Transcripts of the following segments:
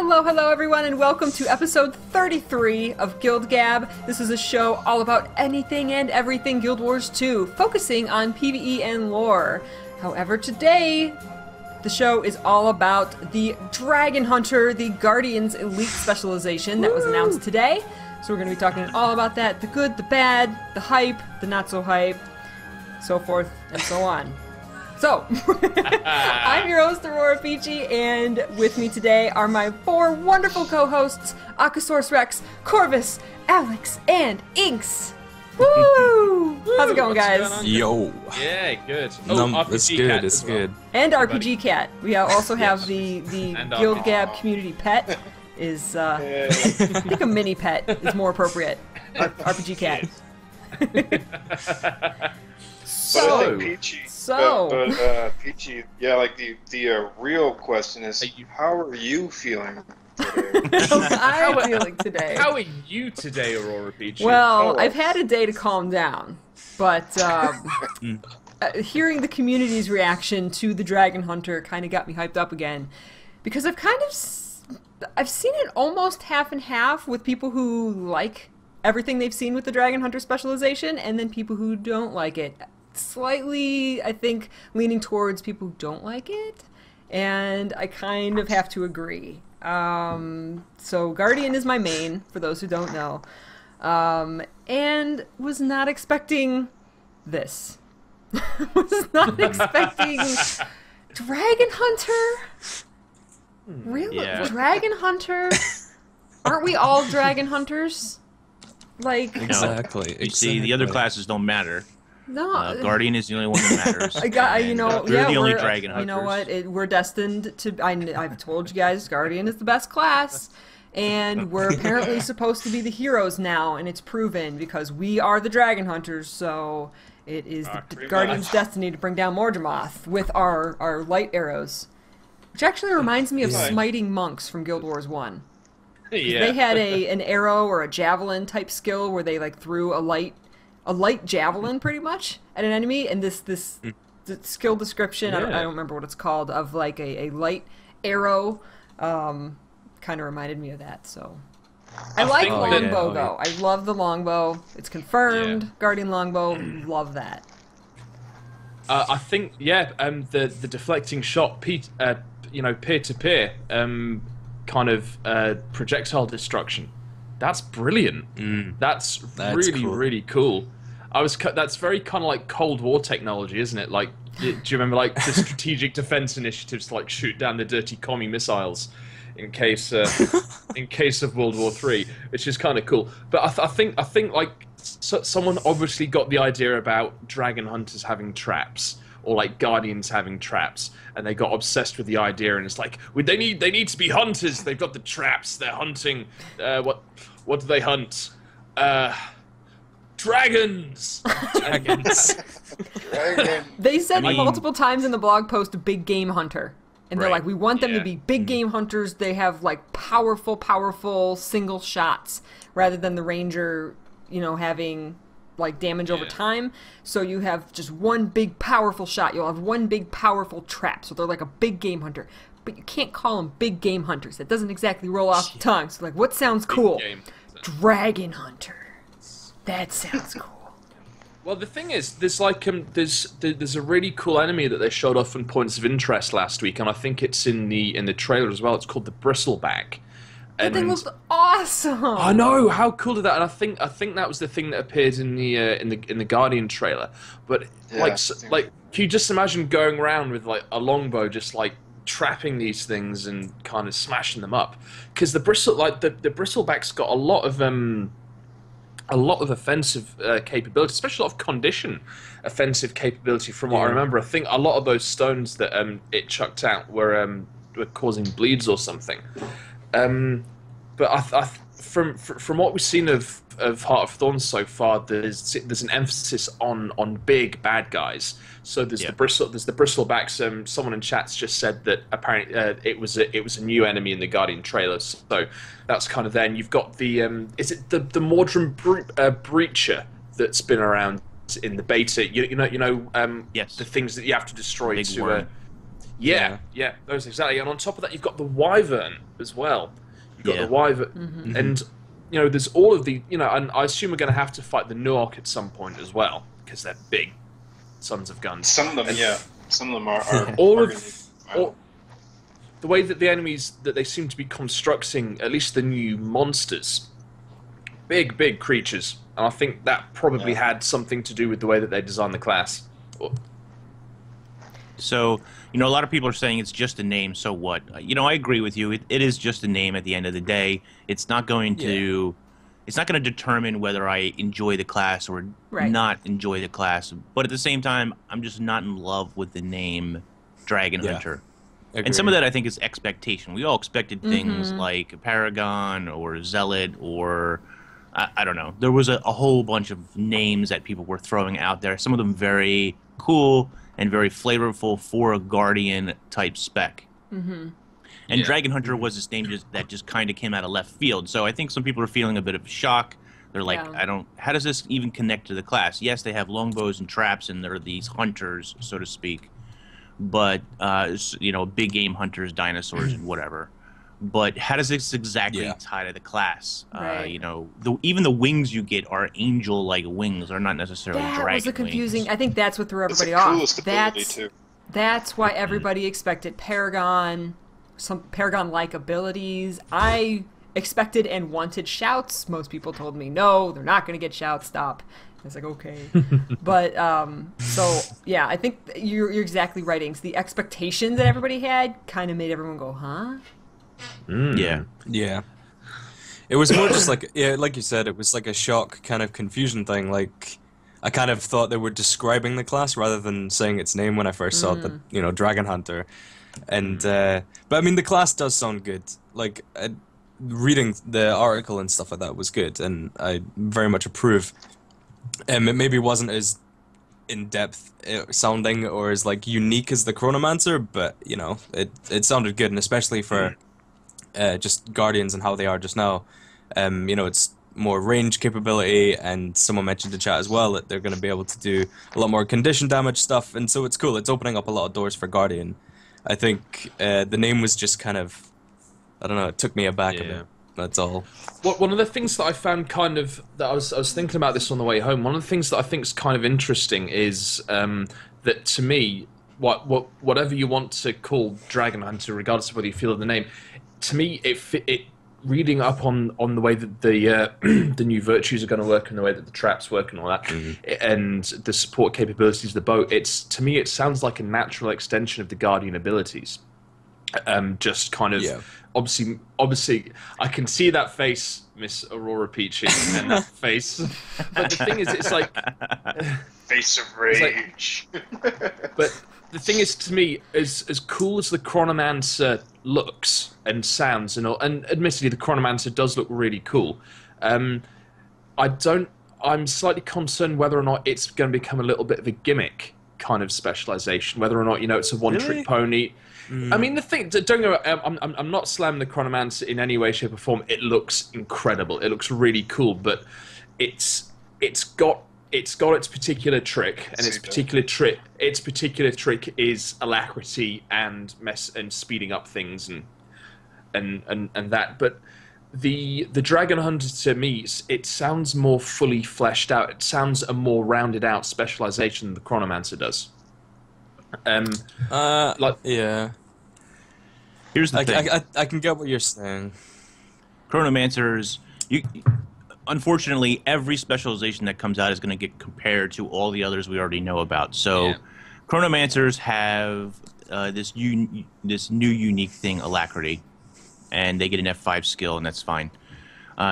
Hello everyone, and welcome to episode 33 of GuildGab. This is a show all about anything and everything Guild Wars 2, focusing on PvE and lore. However, today, the show is all about the Dragon Hunter, the Guardian's elite specialization that was announced today. So we're going to be talking all about that, the good, the bad, the hype, the not so hype, so forth and so on. So, I'm your host, AuroraPeachy, and with me today are my four wonderful co-hosts, Akasaurus Rex, Corvus, Alex, and Inks. Woo! How's it going, guys? Yo. Yeah, good. Oh, it's good, it's good. And RPG Cat. We also have the GuildGab community pet. Is I think a mini pet is more appropriate. RPG Cat. Peachy. Peachy, yeah, like the real question is, how are you feeling today? I'm feeling today. How are you today, AuroraPeachy? Well, I've had a day to calm down, but hearing the community's reaction to the Dragon Hunter kind of got me hyped up again, because I've seen it almost half and half with people who like everything they've seen with the Dragon Hunter specialization, and then people who don't like it. Slightly, I think, leaning towards people who don't like it, and I kind of have to agree. So Guardian is my main, for those who don't know, and was not expecting this. Was not expecting Dragon Hunter? Really? Yeah. Dragon Hunter? Aren't we all Dragon Hunters? Like, Exactly. You see, the other classes don't matter. no. Guardian is the only one that matters. We're the only Dragon Hunters. You know what? We're destined to. I've told you guys, Guardian is the best class, and we're apparently supposed to be the heroes now, and it's proven because we are the Dragon Hunters. So it is the Guardian's destiny to bring down Morgemoth with our light arrows, which actually reminds me of smiting monks from Guild Wars 1. Yeah. They had an arrow or a javelin type skill where they like threw a light javelin pretty much at an enemy, and this the skill description, I don't remember what it's called, of like a light arrow kind of reminded me of that. So I like longbow though. I love the longbow. It's confirmed. Guardian longbow, love that. I think the deflecting shot, peer to peer, kind of projectile destruction. That's brilliant. That's really cool. Really cool. That's very kind of like Cold War technology, isn't it? Like, do you remember like the strategic defense initiatives to like shoot down the dirty commie missiles in case of World War III, which is kind of cool. But I think like someone obviously got the idea about Dragon Hunters having traps, or like Guardians having traps, and they got obsessed with the idea, and it's like, they need to be hunters. They've got the traps. They're hunting. What do they hunt? Dragons. Dragons. They said multiple times in the blog post, big game hunter. And they're like, we want them to be big game hunters. They have like powerful single shots rather than the ranger, having like damage over time. So you have just one big powerful shot. You'll have one big powerful trap. So they're like a big game hunter. But you can't call them big game hunters. That doesn't exactly roll off the tongue. So like, what sounds cool? Dragon Hunter. That sounds cool. Well, the thing is, there's like there's a really cool enemy that they showed off in Points of Interest last week, and I think it's in the trailer as well. It's called the Bristleback. That thing looked awesome. I know, how cool is that? And I think that was the thing that appeared in the Guardian trailer. But can you just imagine going around with like a longbow, just like trapping these things and kind of smashing them up? Because the Bristleback's got a lot of offensive capability, especially a lot of condition offensive capability. From what I remember, I think a lot of those stones that it chucked out were causing bleeds or something. But from what we've seen of Heart of Thorns so far, there's an emphasis on big bad guys. So there's the Bristlebacks. Someone in chat's just said that apparently it was a new enemy in the Guardian trailer. So that's kind of there. And you've got the is it the Mordrum Breacher that's been around in the beta? Yes. The things that you have to destroy Yeah, those exactly. And on top of that, you've got the wyvern as well. You've got the wyvern, and there's all of the and I assume we're going to have to fight the Nuok at some point as well because they're big sons of guns. Some of them, some of them are all the way that the enemies that they seem to be constructing, at least the new monsters, big creatures, and I think that probably had something to do with the way that they designed the class. So, a lot of people are saying it's just a name, so what? I agree with you. It is just a name at the end of the day. It's not going to it's not going to determine whether I enjoy the class or not enjoy the class. But at the same time, I'm just not in love with the name Dragon Hunter. And some of that, I think, is expectation. We all expected things like Paragon or Zealot or... I don't know. There was a whole bunch of names that people were throwing out there. Some of them very cool and very flavorful for a Guardian-type spec. And Dragon Hunter was this name that just kind of came out of left field. So I think some people are feeling a bit of shock. They're like, how does this even connect to the class? Yes, they have longbows and traps, and they're these hunters, so to speak. But, big game hunters, dinosaurs, and whatever. But how does this exactly tie to the class? Even the wings you get are angel-like wings. They're not necessarily dragon wings. That was confusing. I think that's what threw everybody off. That's why everybody expected Paragon, some Paragon-like abilities. I expected and wanted shouts. Most people told me, no, they're not going to get shouts. Stop. I was like, okay. But, I think you're exactly right, Inks. The expectations that everybody had kind of made everyone go, huh? Yeah. It was more just like, like you said, it was like a shock kind of confusion thing. Like, I kind of thought they were describing the class rather than saying its name when I first saw the, Dragon Hunter. And, but I mean, the class does sound good. Like, reading the article and stuff like that was good, and I very much approve. It maybe wasn't as in-depth sounding or as, like, unique as the Chronomancer, but, it sounded good, and especially for... just Guardians and how they are just now. It's more range capability, and someone mentioned in chat as well that they're going to be able to do a lot more condition damage stuff, and so it's cool. It's opening up a lot of doors for Guardian. I think the name was just kind of, I don't know, it took me aback a bit. That's all. One of the things that I found that I was thinking about this on the way home, one of the things that I think is kind of interesting is that to me, whatever you want to call Dragon Hunter, regardless of whether you feel the name, to me, it reading up on the way that the new virtues are going to work and the way that the traps work and all that, and the support capabilities of the bow, to me it sounds like a natural extension of the Guardian abilities. Just kind of obviously, I can see that face, Miss AuroraPeachy, and that face. But the thing is, it's like face of rage. But the thing is, to me, as cool as the Chronomancer looks and sounds and all, and admittedly the Chronomancer does look really cool, I'm slightly concerned whether or not it's going to become a little bit of a gimmick kind of specialization, whether or not, it's a one-trick pony. I mean, the thing, don't go, I'm not slamming the Chronomancer in any way, shape or form. It looks incredible. It looks really cool, but it's got its particular trick, and its particular trick is alacrity and speeding up things and that. But the Dragon Hunter, to me, it sounds more fully fleshed out. It sounds a more rounded out specialization than the Chronomancer does. Here's the thing. I can get what you're saying. Chronomancers, unfortunately, every specialization that comes out is going to get compared to all the others we already know about. So, Chronomancers have this new unique thing, alacrity, and they get an F5 skill, and that's fine.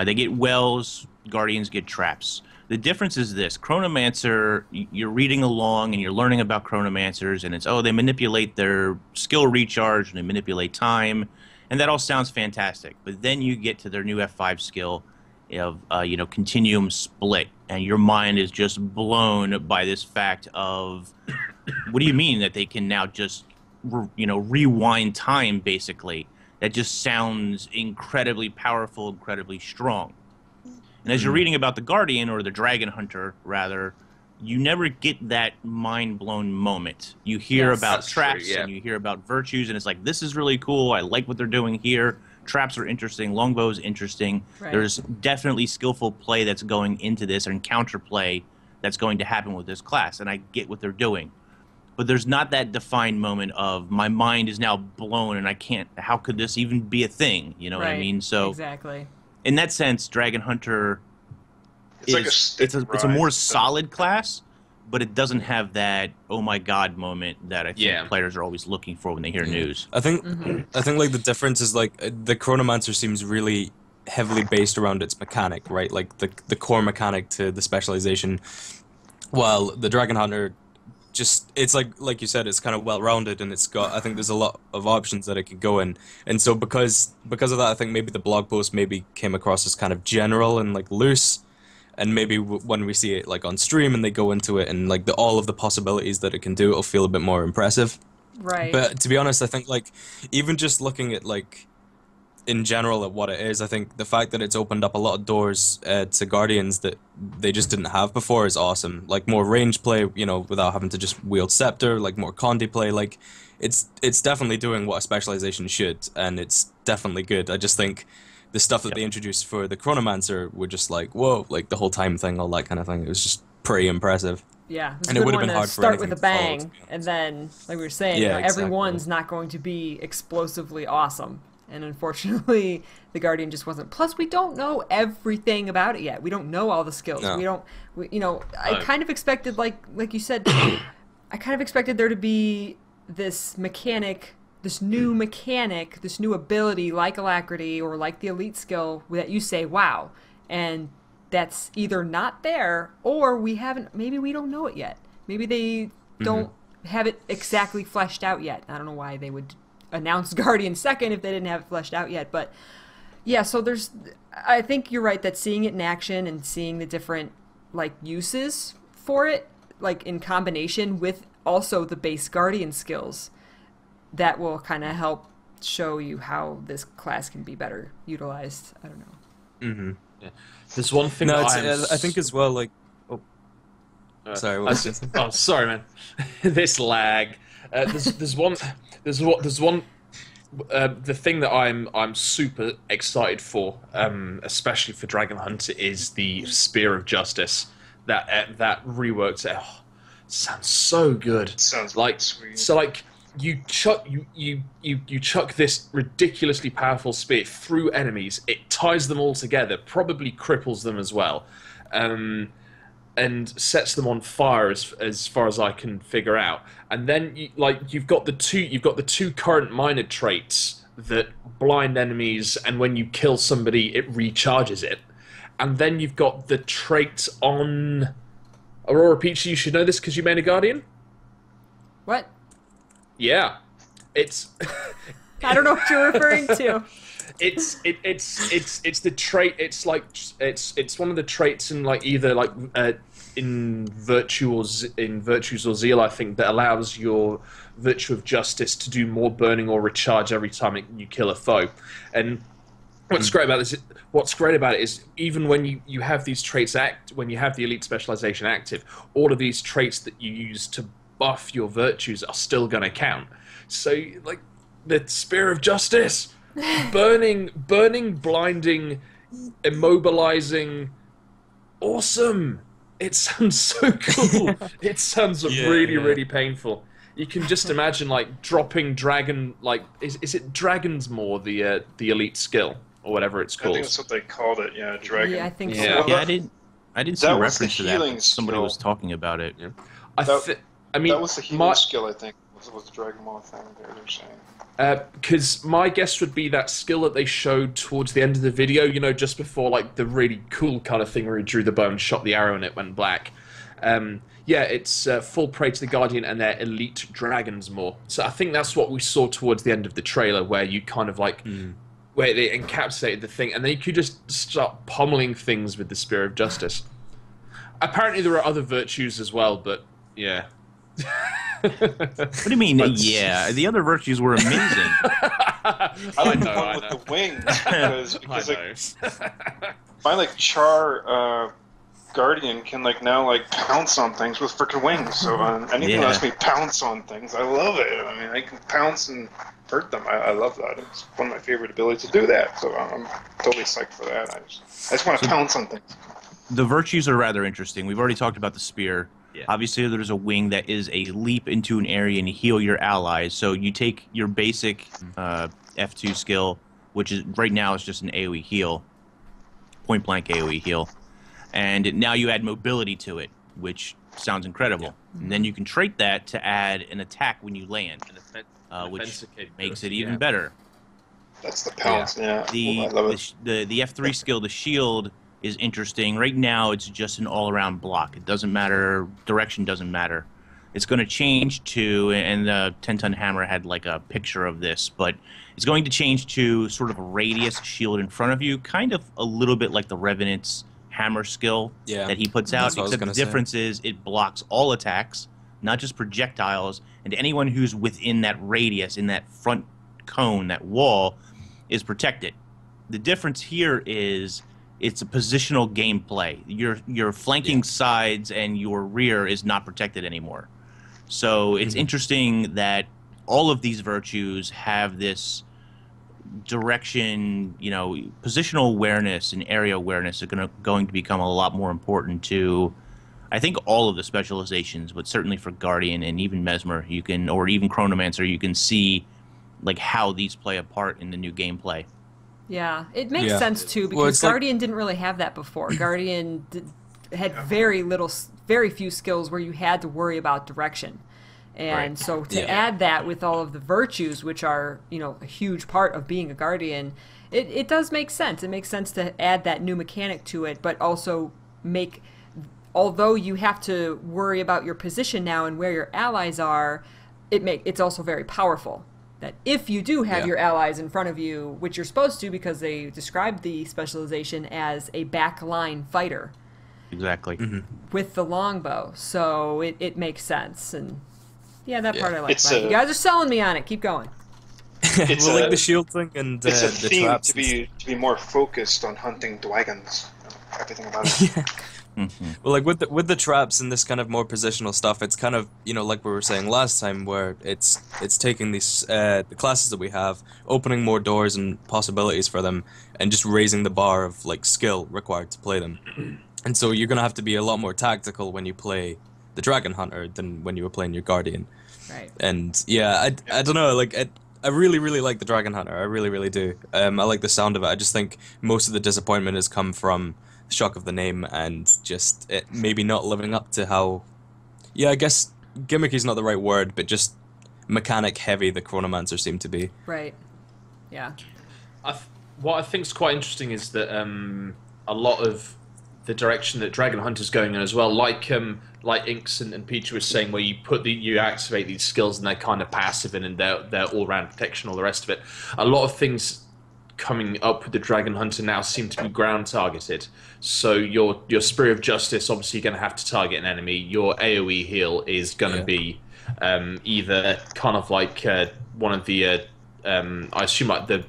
They get wells. Guardians get traps. The difference is this: Chronomancer, you're reading along and you're learning about Chronomancers, and it's, they manipulate their skill recharge and they manipulate time, and that all sounds fantastic. But then you get to their new F5 skill of, continuum split, and your mind is just blown by this fact of, what do you mean that they can now just, rewind time, basically? That just sounds incredibly powerful, incredibly strong. And as you're reading about the Guardian, or the Dragon Hunter, rather, you never get that mind-blown moment. You hear about traps and you hear about virtues, and it's like, this is really cool. I like what they're doing here. Traps are interesting. Longbow's interesting. Right. There's definitely skillful play that's going into this and counterplay that's going to happen with this class, and I get what they're doing. But there's not that defined moment of my mind is now blown and I can't, how could this even be a thing? You know what I mean? So exactly. In that sense, Dragon Hunter it's a more solid class, but it doesn't have that oh my god moment that I think players are always looking for when they hear news. I think like the difference is like the Chronomancer seems really heavily based around its mechanic, right? Like the core mechanic to the specialization, while the Dragon Hunter just it's like you said, it's kind of well rounded, and it's got, I think there's a lot of options that it could go in, and so because of that, I think maybe the blog post maybe came across as kind of general and like loose. And maybe when we see it like on stream and they go into it and like all of the possibilities that it can do, it'll feel a bit more impressive. Right. But to be honest, I think like even just looking at like in general at what it is, I think the fact that it's opened up a lot of doors to Guardians that they just didn't have before is awesome. Like more range play, you know, without having to just wield Scepter, like more Condi play. Like it's definitely doing what a specialization should, and it's definitely good. I just think the stuff that they introduced for the Chronomancer were just like, whoa, like the whole time thing, all that kind of thing. It was just pretty impressive. Yeah, and it would have been hard for anything start with a bang, and then, like we were saying, everyone's not going to be explosively awesome. And unfortunately, the Guardian just wasn't. Plus, we don't know everything about it yet. We don't know all the skills. No. I kind of expected, like you said, I kind of expected there to be this mechanic. This new mechanic, this new ability like Alacrity or like the elite skill that you say, wow, and that's either not there or maybe we don't know it yet. Maybe they don't have it exactly fleshed out yet. I don't know why they would announce Guardian second if they didn't have it fleshed out yet, but yeah, so I think you're right that seeing it in action and seeing the different like uses for it, like in combination with also the base Guardian skills, that will kind of help show you how this class can be better utilized. I don't know. Yeah. There's one thing I think as well, like... sorry, what was this? Oh, sorry, man. This lag. There's one... the thing that I'm super excited for, especially for Dragon Hunter, is the Spear of Justice. That reworked it. Oh, sounds so good. Sounds like sweet. So like... You chuck this ridiculously powerful spear through enemies. It ties them all together, probably cripples them as well, and sets them on fire as far as I can figure out. And then you've got the two current minor traits that blind enemies, and when you kill somebody, it recharges it. And then you've got the trait on AuroraPeachy. You should know this because you made a Guardian. What? Yeah, it's. I don't know what you're referring to. It's the trait. It's like it's one of the traits in like either like in virtues or zeal, I think, that allows your virtue of justice to do more burning or recharge every time you kill a foe. And what's great about it is even when you have these traits when you have the elite specialization active, all of these traits that you use to buff your virtues are still going to count. So, like, the Spear of Justice, burning, blinding, immobilizing, awesome. It sounds so cool. It sounds really painful. You can just imagine, like, dropping dragon, like, is it Dragon's Maw, the elite skill, or whatever it's called? I think that's what they called it, Dragon. Yeah, I think so. Yeah, I didn't see a reference to that. Somebody was talking about it. Yeah. I mean, that was the healing skill, I think, was the Dragon Maw thing they're saying. Because my guess would be that skill that they showed towards the end of the video, you know, just before, like, the really cool kind of thing where he drew the bow and shot the arrow and it went black. Yeah, it's full prey to the Guardian and their elite Dragon's Maw. So I think that's what we saw towards the end of the trailer, where you kind of, like, where they encapsulated the thing, and then you could just start pummeling things with the Spear of Justice. Apparently there are other virtues as well, but, yeah. What do you mean? Yeah, the other virtues were amazing. I know. With the wings because like, find like Char Guardian can like now like pounce on things with freaking wings. So anything that lets me pounce on things, I love it. I mean, I can pounce and hurt them. I love that. It's one of my favorite abilities to do that. So I'm totally psyched for that. I just want to pounce on things. The virtues are rather interesting. We've already talked about the spear. Yeah. Obviously, there's a wing that is a leap into an area and heal your allies. So you take your basic F2 skill, which is right now is just an AoE heal, point blank AoE heal, and now you add mobility to it, which sounds incredible. Yeah. And then you can trait that to add an attack when you land, which makes it even better. That's the pounce. Yeah. I love it. The F3 skill, the shield, is interesting. Right now, it's just an all-around block. It doesn't matter. Direction doesn't matter. It's going to change to, and the 10-ton hammer had like a picture of this, but it's going to change to sort of a radius shield in front of you, kind of a little bit like the Revenant's hammer skill that he puts out, except the difference is it blocks all attacks, not just projectiles, and anyone who's within that radius, in that front cone, that wall, is protected. The difference here is it's a positional gameplay. Your flanking sides and your rear is not protected anymore. So it's interesting that all of these virtues have this direction, positional awareness and area awareness are going to become a lot more important to, I think, all of the specializations, but certainly for Guardian and even Mesmer, or even Chronomancer, you can see like how these play a part in the new gameplay. Yeah, it makes sense too, because Guardian didn't really have that before. Guardian had very few skills where you had to worry about direction. And so to add that with all of the virtues, which are, a huge part of being a Guardian, it does make sense. It makes sense to add that new mechanic to it, but also although you have to worry about your position now and where your allies are, it's also very powerful. That if you do have your allies in front of you, which you're supposed to because they described the specialization as a backline fighter. Exactly. With the longbow. So it makes sense. And that part I like. You guys are selling me on it. Keep going. It's like the shield thing and it's a the theme traps. to be more focused on hunting dragons. Everything about it. Well, like with the traps and this kind of more positional stuff, it's kind of like we were saying last time, where it's taking these the classes that we have, opening more doors and possibilities for them, and just raising the bar of like skill required to play them. And so you're gonna have to be a lot more tactical when you play the Dragon Hunter than when you were playing your Guardian. Right. And I don't know, like I really like the Dragon Hunter. I really do. I like the sound of it. I just think most of the disappointment has come from shock of the name and just it maybe not living up to how, I guess gimmicky is not the right word, but just mechanic heavy the Chronomancer seemed to be. Right. Yeah. What I think is quite interesting is that a lot of the direction that Dragon Hunter's going in as well, like Inks and Peach was saying, where you activate these skills and they're kind of passive and they're all around protection, all the rest of it. A lot of things coming up with the Dragon Hunter now seem to be ground targeted. So your Spirit of Justice obviously going to have to target an enemy. Your AoE heal is going to be either kind of like one of the I assume like the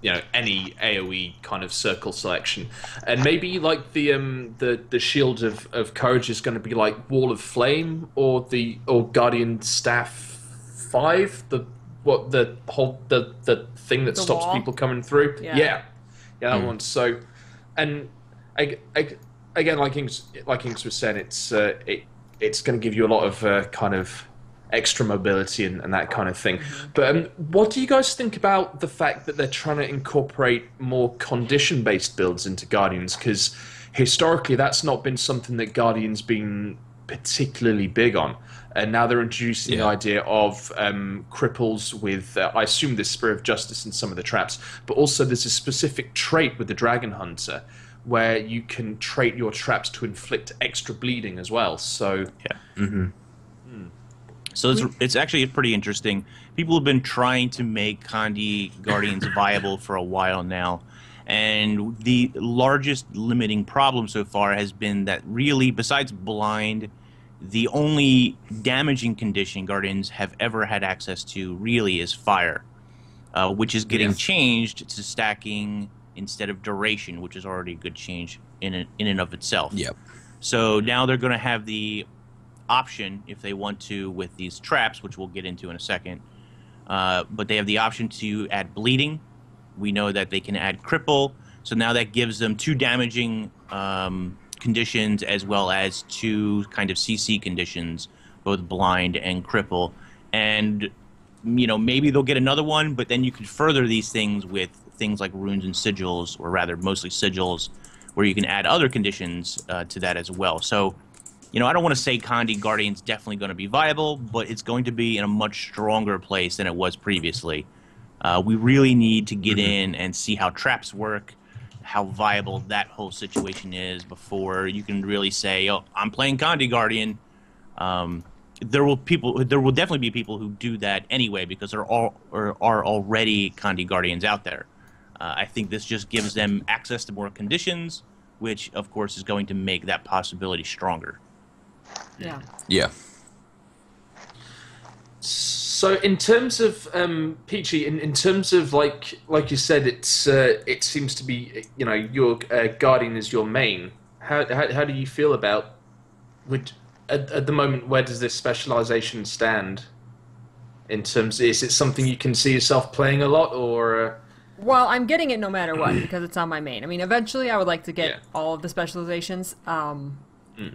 any AoE kind of circle selection, and maybe like the Shield of Courage is going to be like Wall of Flame or Guardian Staff 5, the thing that stops wall? people coming through. Yeah, that one. So, and again, like Inks was saying, it's going to give you a lot of kind of extra mobility and that kind of thing. But what do you guys think about the fact that they're trying to incorporate more condition-based builds into Guardians? Because historically, that's not been something that Guardians been particularly big on. And now they're introducing the idea of cripples with, I assume, this Spirit of Justice and some of the traps, but also there's a specific trait with the Dragon Hunter where you can trait your traps to inflict extra bleeding as well. So So it's actually pretty interesting. People have been trying to make Kandi Guardians viable for a while now, and the largest limiting problem so far has been that really, besides blind, the only damaging condition Guardians have ever had access to really is fire, which is getting changed to stacking instead of duration, which is already a good change in and of itself. Yep. So now they're going to have the option, if they want to, with these traps, which we'll get into in a second. But they have the option to add bleeding. We know that they can add cripple. So now that gives them 2 damaging conditions as well as 2 kind of CC conditions, both blind and cripple. And, you know, maybe they'll get another one, but then you can further these things with things like runes and sigils, or rather mostly sigils, where you can add other conditions to that as well. So, you know, I don't want to say Kandi Guardian's definitely going to be viable, but it's going to be in a much stronger place than it was previously. We really need to get in and see how traps work, how viable that whole situation is before you can really say, oh, I'm playing Kandi Guardian. There will definitely be people who do that anyway because there are already Kandi Guardians out there. I think this just gives them access to more conditions, which of course is going to make that possibility stronger. Yeah. Yeah. So in terms of Peachy, in terms of like you said, it seems to be, you know, your Guardian is your main. How do you feel about at the moment? Where does this specialization stand? In terms, is it something you can see yourself playing a lot, or? Well, I'm getting it no matter what because it's on my main. I mean, eventually I would like to get all of the specializations.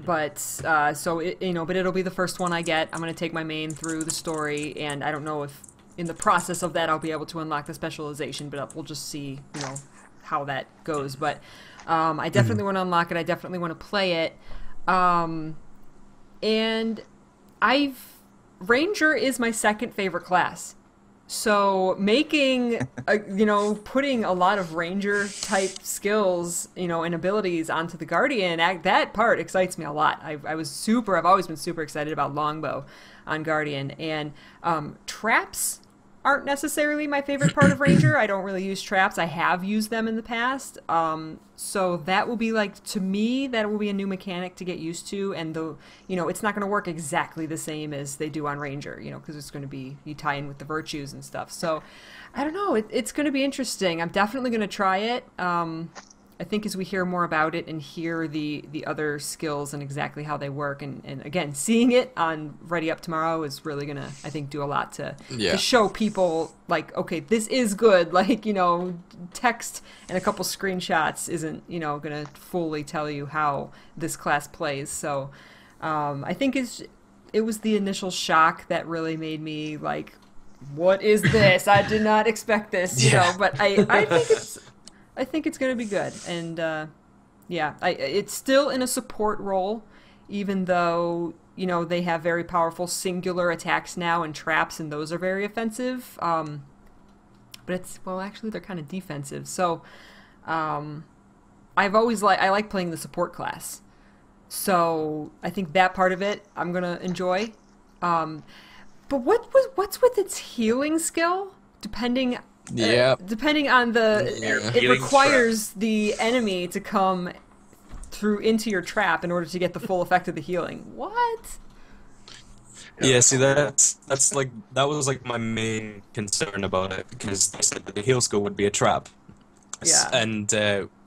But so you know, but it'll be the first one I get. I'm gonna take my main through the story, and I don't know if in the process of that I'll be able to unlock the specialization, but we'll just see, you know, how that goes. But I definitely want to unlock it. I definitely want to play it. And Ranger is my second favorite class. So making, you know, putting a lot of Ranger type skills, you know, and abilities onto the Guardian, that part excites me a lot. I've always been super excited about Longbow on Guardian, and traps aren't necessarily my favorite part of Ranger. I don't really use traps. I have used them in the past. So that will be like, to me, that will be a new mechanic to get used to. And you know, it's not going to work exactly the same as they do on Ranger, you know, because it's going to be, you tie in with the virtues and stuff. So I don't know. It's going to be interesting. I'm definitely going to try it. I think as we hear more about it and hear the other skills and exactly how they work, and again, seeing it on Ready Up Tomorrow is really going to, I think, do a lot to show people, like, okay, this is good. Like, you know, text and a couple screenshots isn't, you know, going to fully tell you how this class plays. So I think it was the initial shock that really made me like, what is this? I did not expect this, you know, but I think it's going to be good. And, it's still in a support role, even though, you know, they have very powerful singular attacks now and traps, and those are very offensive. But actually, they're kind of defensive. So, I like playing the support class. So, I think that part of it I'm going to enjoy. But what's with its healing skill? Depending on it requires the enemy to come through into your trap in order to get the full effect of the healing. What? Yeah, see, that was like my main concern about it, because they said that the heal skill would be a trap. Yeah. And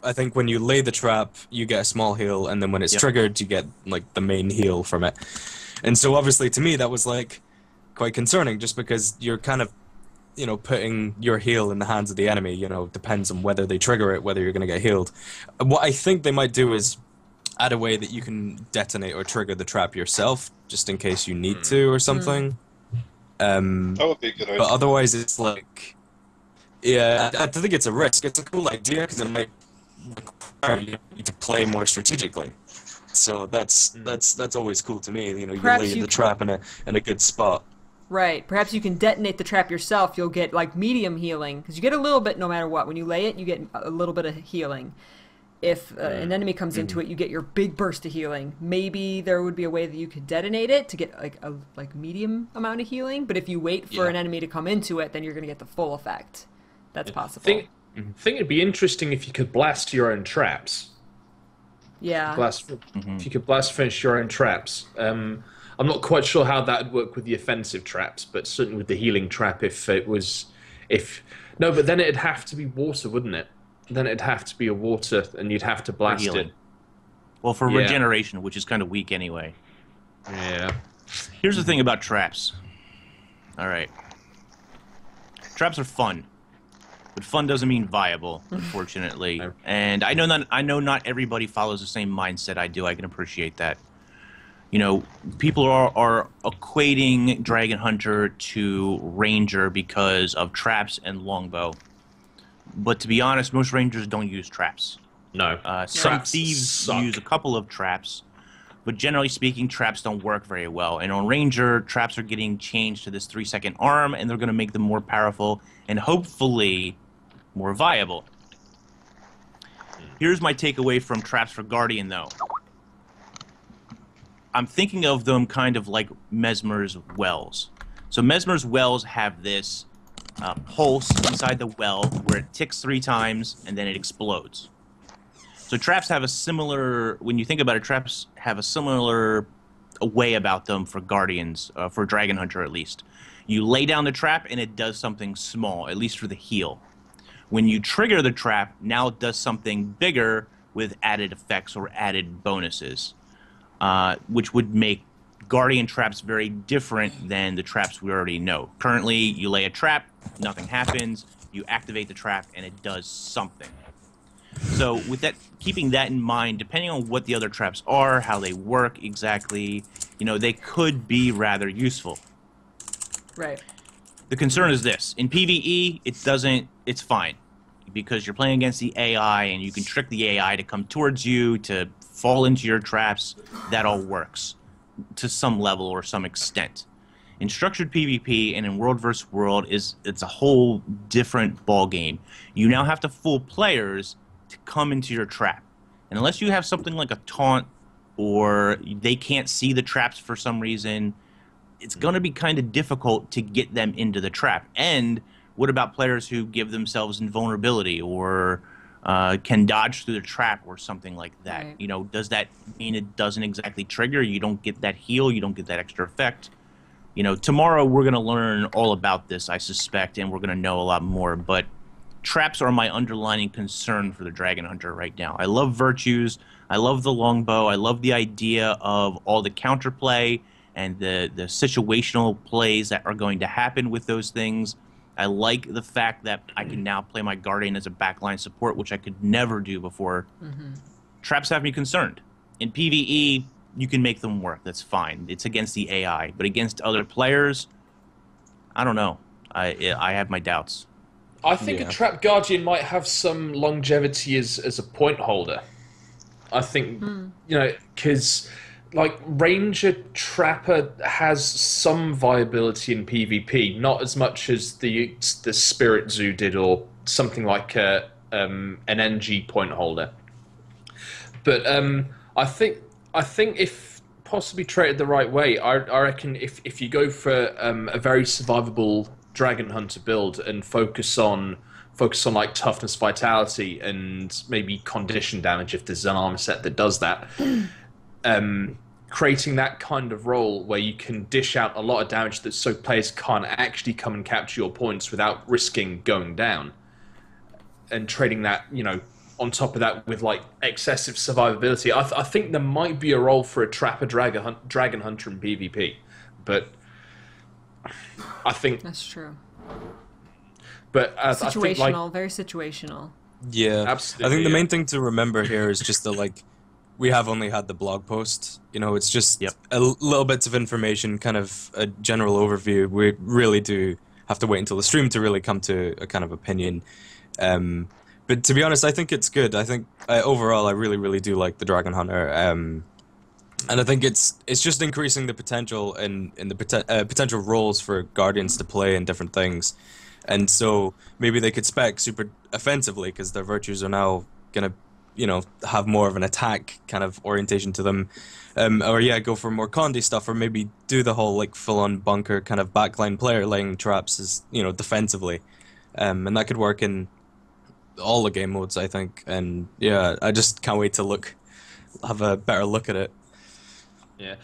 I think when you lay the trap, you get a small heal, and then when it's triggered, you get like the main heal from it. And so obviously to me that was like quite concerning, just because you're kind of, you know, putting your heal in the hands of the enemy, you know, depends on whether they trigger it, whether you're going to get healed. What I think they might do is add a way that you can detonate or trigger the trap yourself, just in case you need to or something. That would be a good idea. But otherwise it's like, yeah, I think it's a risk. It's a cool idea because it might require you to play more strategically. So that's always cool to me. You know, you lay the trap in a good spot. Right. Perhaps you can detonate the trap yourself. You'll get like medium healing, because you get a little bit no matter what. When you lay it, you get a little bit of healing. If an enemy comes into it, you get your big burst of healing. Maybe there would be a way that you could detonate it to get like a medium amount of healing. But if you wait for an enemy to come into it, then you're going to get the full effect. That's possible. I think it'd be interesting if you could blast your own traps. Yeah. If you could finish your own traps. I'm not quite sure how that would work with the offensive traps, but certainly with the healing trap, but then it'd have to be water, wouldn't it? Then it'd have to be a water, and you'd have to blast it. Well, for regeneration, which is kind of weak anyway. Yeah. Here's the thing about traps. All right. Traps are fun. But fun doesn't mean viable, unfortunately. And I know not everybody follows the same mindset I do. I can appreciate that. You know, people are equating Dragon Hunter to Ranger because of traps and longbow. But to be honest, most Rangers don't use traps. No. Some thieves use a couple of traps, but generally speaking, traps don't work very well. And on Ranger, traps are getting changed to this 3-second arm, and they're going to make them more powerful and hopefully more viable. Here's my takeaway from traps for Guardian, though. I'm thinking of them kind of like Mesmer's wells. So Mesmer's wells have this pulse inside the well where it ticks 3 times and then it explodes. So traps have a similar, when you think about it, traps have a similar way about them for Guardians, for Dragon Hunter at least. You lay down the trap and it does something small, at least for the heal. When you trigger the trap, now it does something bigger with added effects or added bonuses, which would make Guardian traps very different than the traps we already know. Currently, you lay a trap, nothing happens, you activate the trap, and it does something. So with that, keeping that in mind, depending on what the other traps are, how they work exactly, you know, they could be rather useful. Right. The concern is this. In PvE, it's fine. Because you're playing against the AI, and you can trick the AI to come towards you, to fall into your traps. That all works to some level or some extent. In structured PvP and in World vs. World, it's a whole different ballgame. You now have to fool players to come into your trap. And unless you have something like a taunt, or they can't see the traps for some reason, it's going to be kind of difficult to get them into the trap. And what about players who give themselves invulnerability or can dodge through the trap or something like that? Right. You know, does that mean it doesn't exactly trigger? You don't get that heal, you don't get that extra effect. You know, tomorrow we're going to learn all about this, I suspect, and we're going to know a lot more. But traps are my underlying concern for the Dragon Hunter right now. I love virtues, I love the longbow, I love the idea of all the counterplay and the situational plays that are going to happen with those things. I like the fact that I can now play my Guardian as a backline support, which I could never do before. Traps have me concerned. In PvE, you can make them work. That's fine. It's against the AI. But against other players, I don't know. I have my doubts. I think a Trap Guardian might have some longevity as a point holder. I think, you know, because like Ranger Trapper has some viability in PvP, not as much as the Spirit Zoo did, or something like an NG point holder. But I think if possibly treated the right way, I reckon if you go for a very survivable Dragon Hunter build and focus on like toughness, vitality, and maybe condition damage if there's an armor set that does that. Creating that kind of role where you can dish out a lot of damage that so players can't actually come and capture your points without risking going down, and trading that, you know, on top of that with like excessive survivability. I think there might be a role for a Trapper Dragon Hunter in PvP, but I think that's true. But situational, I think, like, very situational. Yeah, absolutely. I think the main thing to remember here is just that, like, we have only had the blog post. You know, it's just a little bits of information, kind of a general overview. We really do have to wait until the stream to really come to a kind of opinion. But to be honest, I think it's good. I think overall, I really, really do like the Dragon Hunter. And I think it's just increasing the potential in the potential roles for Guardians to play in different things. And so maybe they could spec super offensively because their virtues are now going to, you know, have more of an attack kind of orientation to them. Or yeah, go for more Condi stuff, or maybe do the whole like full-on bunker kind of backline player laying traps as, you know, defensively. And that could work in all the game modes, I think. And yeah, I just can't wait to have a better look at it. Yeah,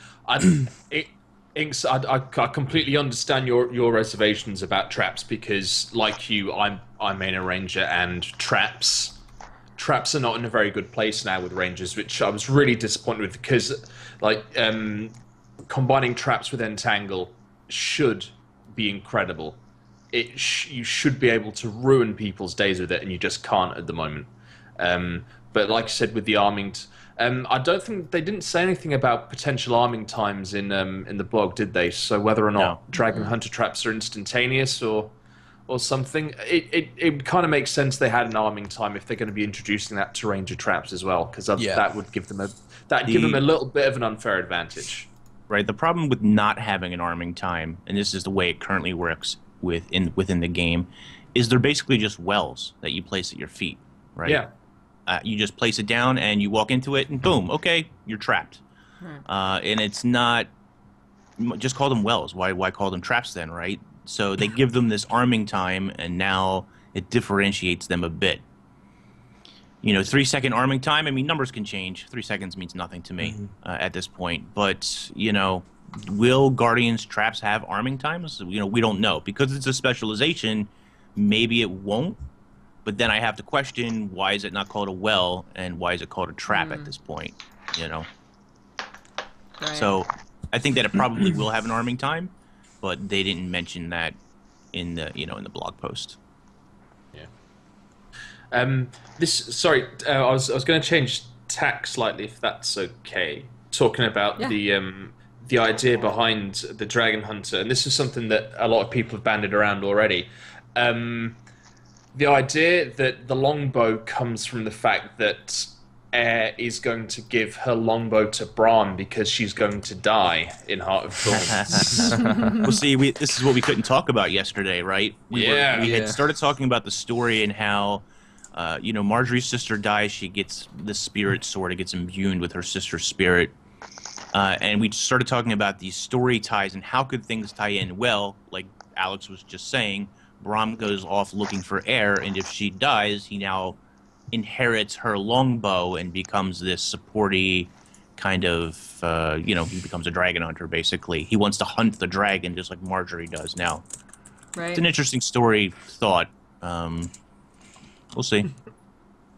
Inks, I completely understand your reservations about traps because, like you, I'm main a Ranger, and traps traps are not in a very good place now with Rangers, which I was really disappointed with because, like, combining traps with Entangle should be incredible. You should be able to ruin people's days with it, and you just can't at the moment. But like I said, with the arming, I don't think they didn't say anything about potential arming times in the blog, did they? So whether or not Dragon Hunter traps are instantaneous or something, it kind of makes sense they had an arming time if they're going to be introducing that to Ranger traps as well, because that would give them a little bit of an unfair advantage. Right. The problem with not having an arming time, and this is the way it currently works within the game, is they're basically just wells that you place at your feet. Right. Yeah. You just place it down and you walk into it and boom, okay, you're trapped. And it's not, just call them wells. Why call them traps then, right? So they give them this arming time, and now it differentiates them a bit. 3-second arming time, I mean, numbers can change. 3 seconds means nothing to me at this point. But, will Guardians traps have arming times? We don't know. Because it's a specialization, maybe it won't. But then I have to question, why is it not called a well, and why is it called a trap at this point? Right. So I think that it probably will have an arming time, but they didn't mention that in the in the blog post. Yeah. Sorry, I was going to change tack slightly, if that's okay. Talking about the idea behind the Dragon Hunter, and this is something that a lot of people have bandied around already. The idea that the longbow comes from the fact that Air is going to give her longbow to Brahm because she's going to die in Heart of Thorns. Well, see, this is what we couldn't talk about yesterday, right? We had started talking about the story and how, Marjorie's sister dies. She gets the spirit sword. It gets imbued with her sister's spirit. And we started talking about these story ties and how could things tie in. Well, like Alex was just saying, Brahm goes off looking for Air, and if she dies, he now inherits her longbow and becomes this supporty kind of, he becomes a dragon hunter, basically. He wants to hunt the dragon just like Marjorie does now. Right. It's an interesting story thought. We'll see.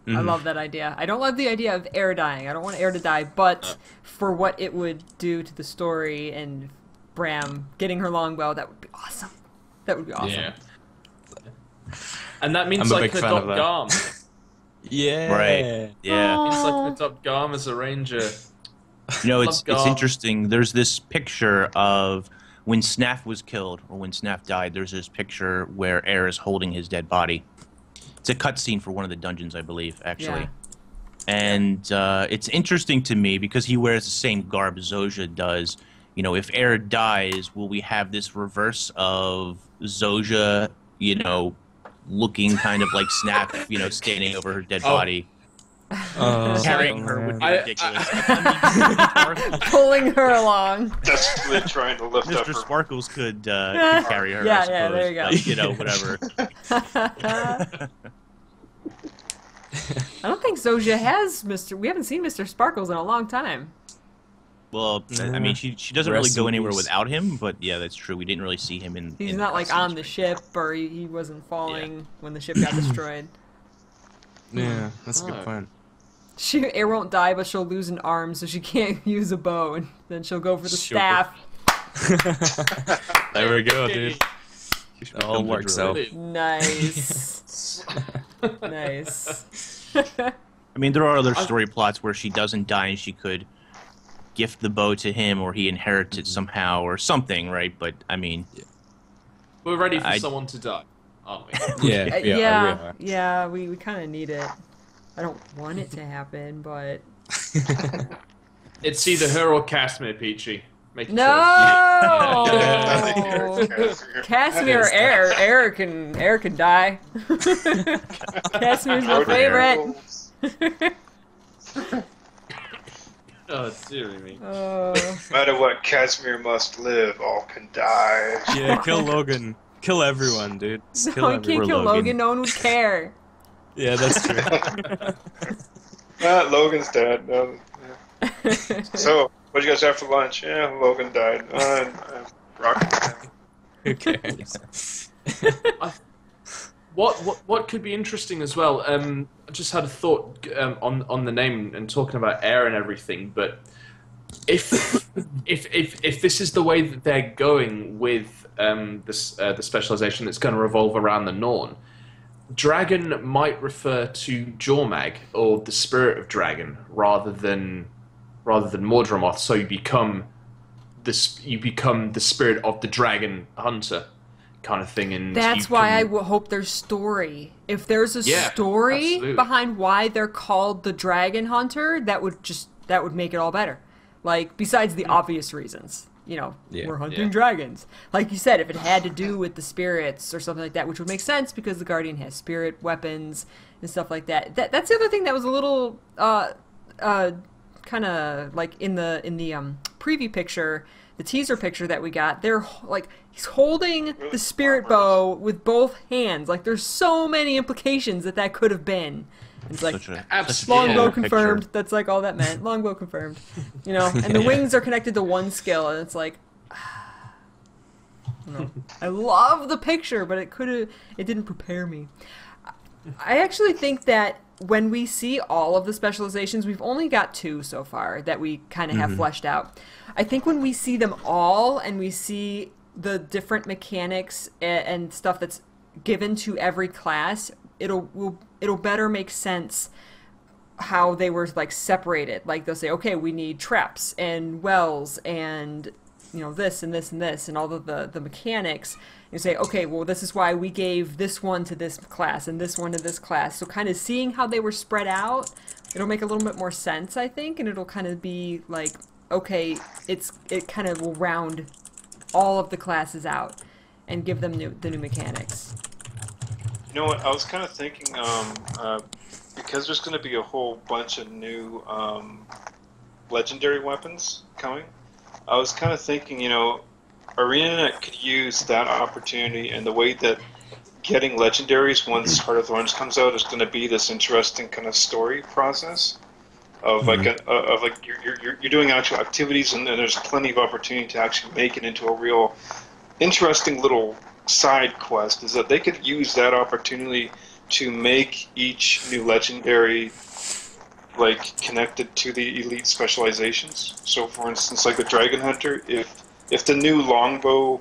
I love that idea. I don't love the idea of Air dying. I don't want Air to die, but for what it would do to the story and Bram getting her longbow, that would be awesome. That would be awesome. Yeah. And that means like her adopt Garm. Yeah. Right. Yeah. It's like adopt Garm as a ranger. It's interesting. There's this picture of when Snaff was killed, or when Snaff died, there's this picture where Air is holding his dead body. It's a cutscene for one of the dungeons, I believe, actually. Yeah. And it's interesting to me because he wears the same garb Zojja does. If Air dies, will we have this reverse of Zojja, looking kind of like Snap, standing over her dead body? Carrying her would be ridiculous. Pulling her along. Desperately trying to lift up Mr. her. Sparkles could carry her, I suppose. Yeah, there you go. Whatever. I don't think Zojja has we haven't seen Mr. Sparkles in a long time. Well, I mean, she doesn't really go anywhere without him, but yeah, that's true. We didn't really see him in. He's not like on the ship, or he wasn't falling when the ship got destroyed. Yeah, that's a good point. Air won't die, but she'll lose an arm, so she can't use a bow, and then she'll go for the staff. There we go, dude. It all works out. Nice. Nice. I mean, there are other story plots where she doesn't die and she could gift the bow to him, or he inherits it somehow, or something, right? But I mean, we're ready for someone to die, aren't we? Yeah. We kind of need it. I don't want it to happen, but it's either her or Casimir, Peachy. Make a choice. Casimir or Air can die. Casimir's my favorite. Oh, dear me. No matter what, Casimir must live. All can die. Yeah, kill Logan. Kill everyone, dude. No, you can't kill Logan. No one would care. Yeah, that's true. Logan's dead. No, yeah. So, what did you guys have for lunch? Yeah, Logan died. Rocket. Who cares? What could be interesting as well? I just had a thought on the name and talking about air and everything. But if this is the way that they're going with the specialization that's going to revolve around the Norn, dragon might refer to Jormag or the spirit of dragon rather than Mordramoth. So you become the spirit of the dragon hunter. Kind of thing, and that's why I hope there's story. If there's a story behind why they're called the Dragon Hunter, that would make it all better. Like, besides the obvious reasons, we're hunting dragons. Like you said, if it had to do with the spirits or something like that, which would make sense because the Guardian has spirit weapons and stuff like that. That's the other thing that was a little kind of like in the preview picture. The teaser picture that we got, they're like, he's holding the spirit bow with both hands. Like, there's so many implications that could have been. It's like, longbow confirmed. Picture. That's like all that meant. Longbow confirmed. And the wings are connected to one skill, and it's like, I love the picture, but it didn't prepare me. I actually think that when we see all of the specializations, we've only got 2 so far that we kind of have fleshed out. I think when we see them all and we see the different mechanics and stuff that's given to every class, it'll better make sense how they were like separated. Like they'll say, okay, we need traps and wells and this and this and this and all of the mechanics. You say, okay, well, this is why we gave this one to this class and this one to this class. So kind of seeing how they were spread out, it'll make a little bit more sense, I think, and it'll kind of be like, okay, it kind of will round all of the classes out and give them the new mechanics. You know what? I was kind of thinking, because there's going to be a whole bunch of new legendary weapons coming. I was kind of thinking, ArenaNet could use that opportunity, and the way that getting legendaries once Heart of Thorns comes out is going to be this interesting kind of story process of you're doing actual activities, and then there's plenty of opportunity to actually make it into a real interesting little side quest. Is that they could use that opportunity to make each new legendary like connected to the elite specializations. So for instance, like the Dragon Hunter, if the new longbow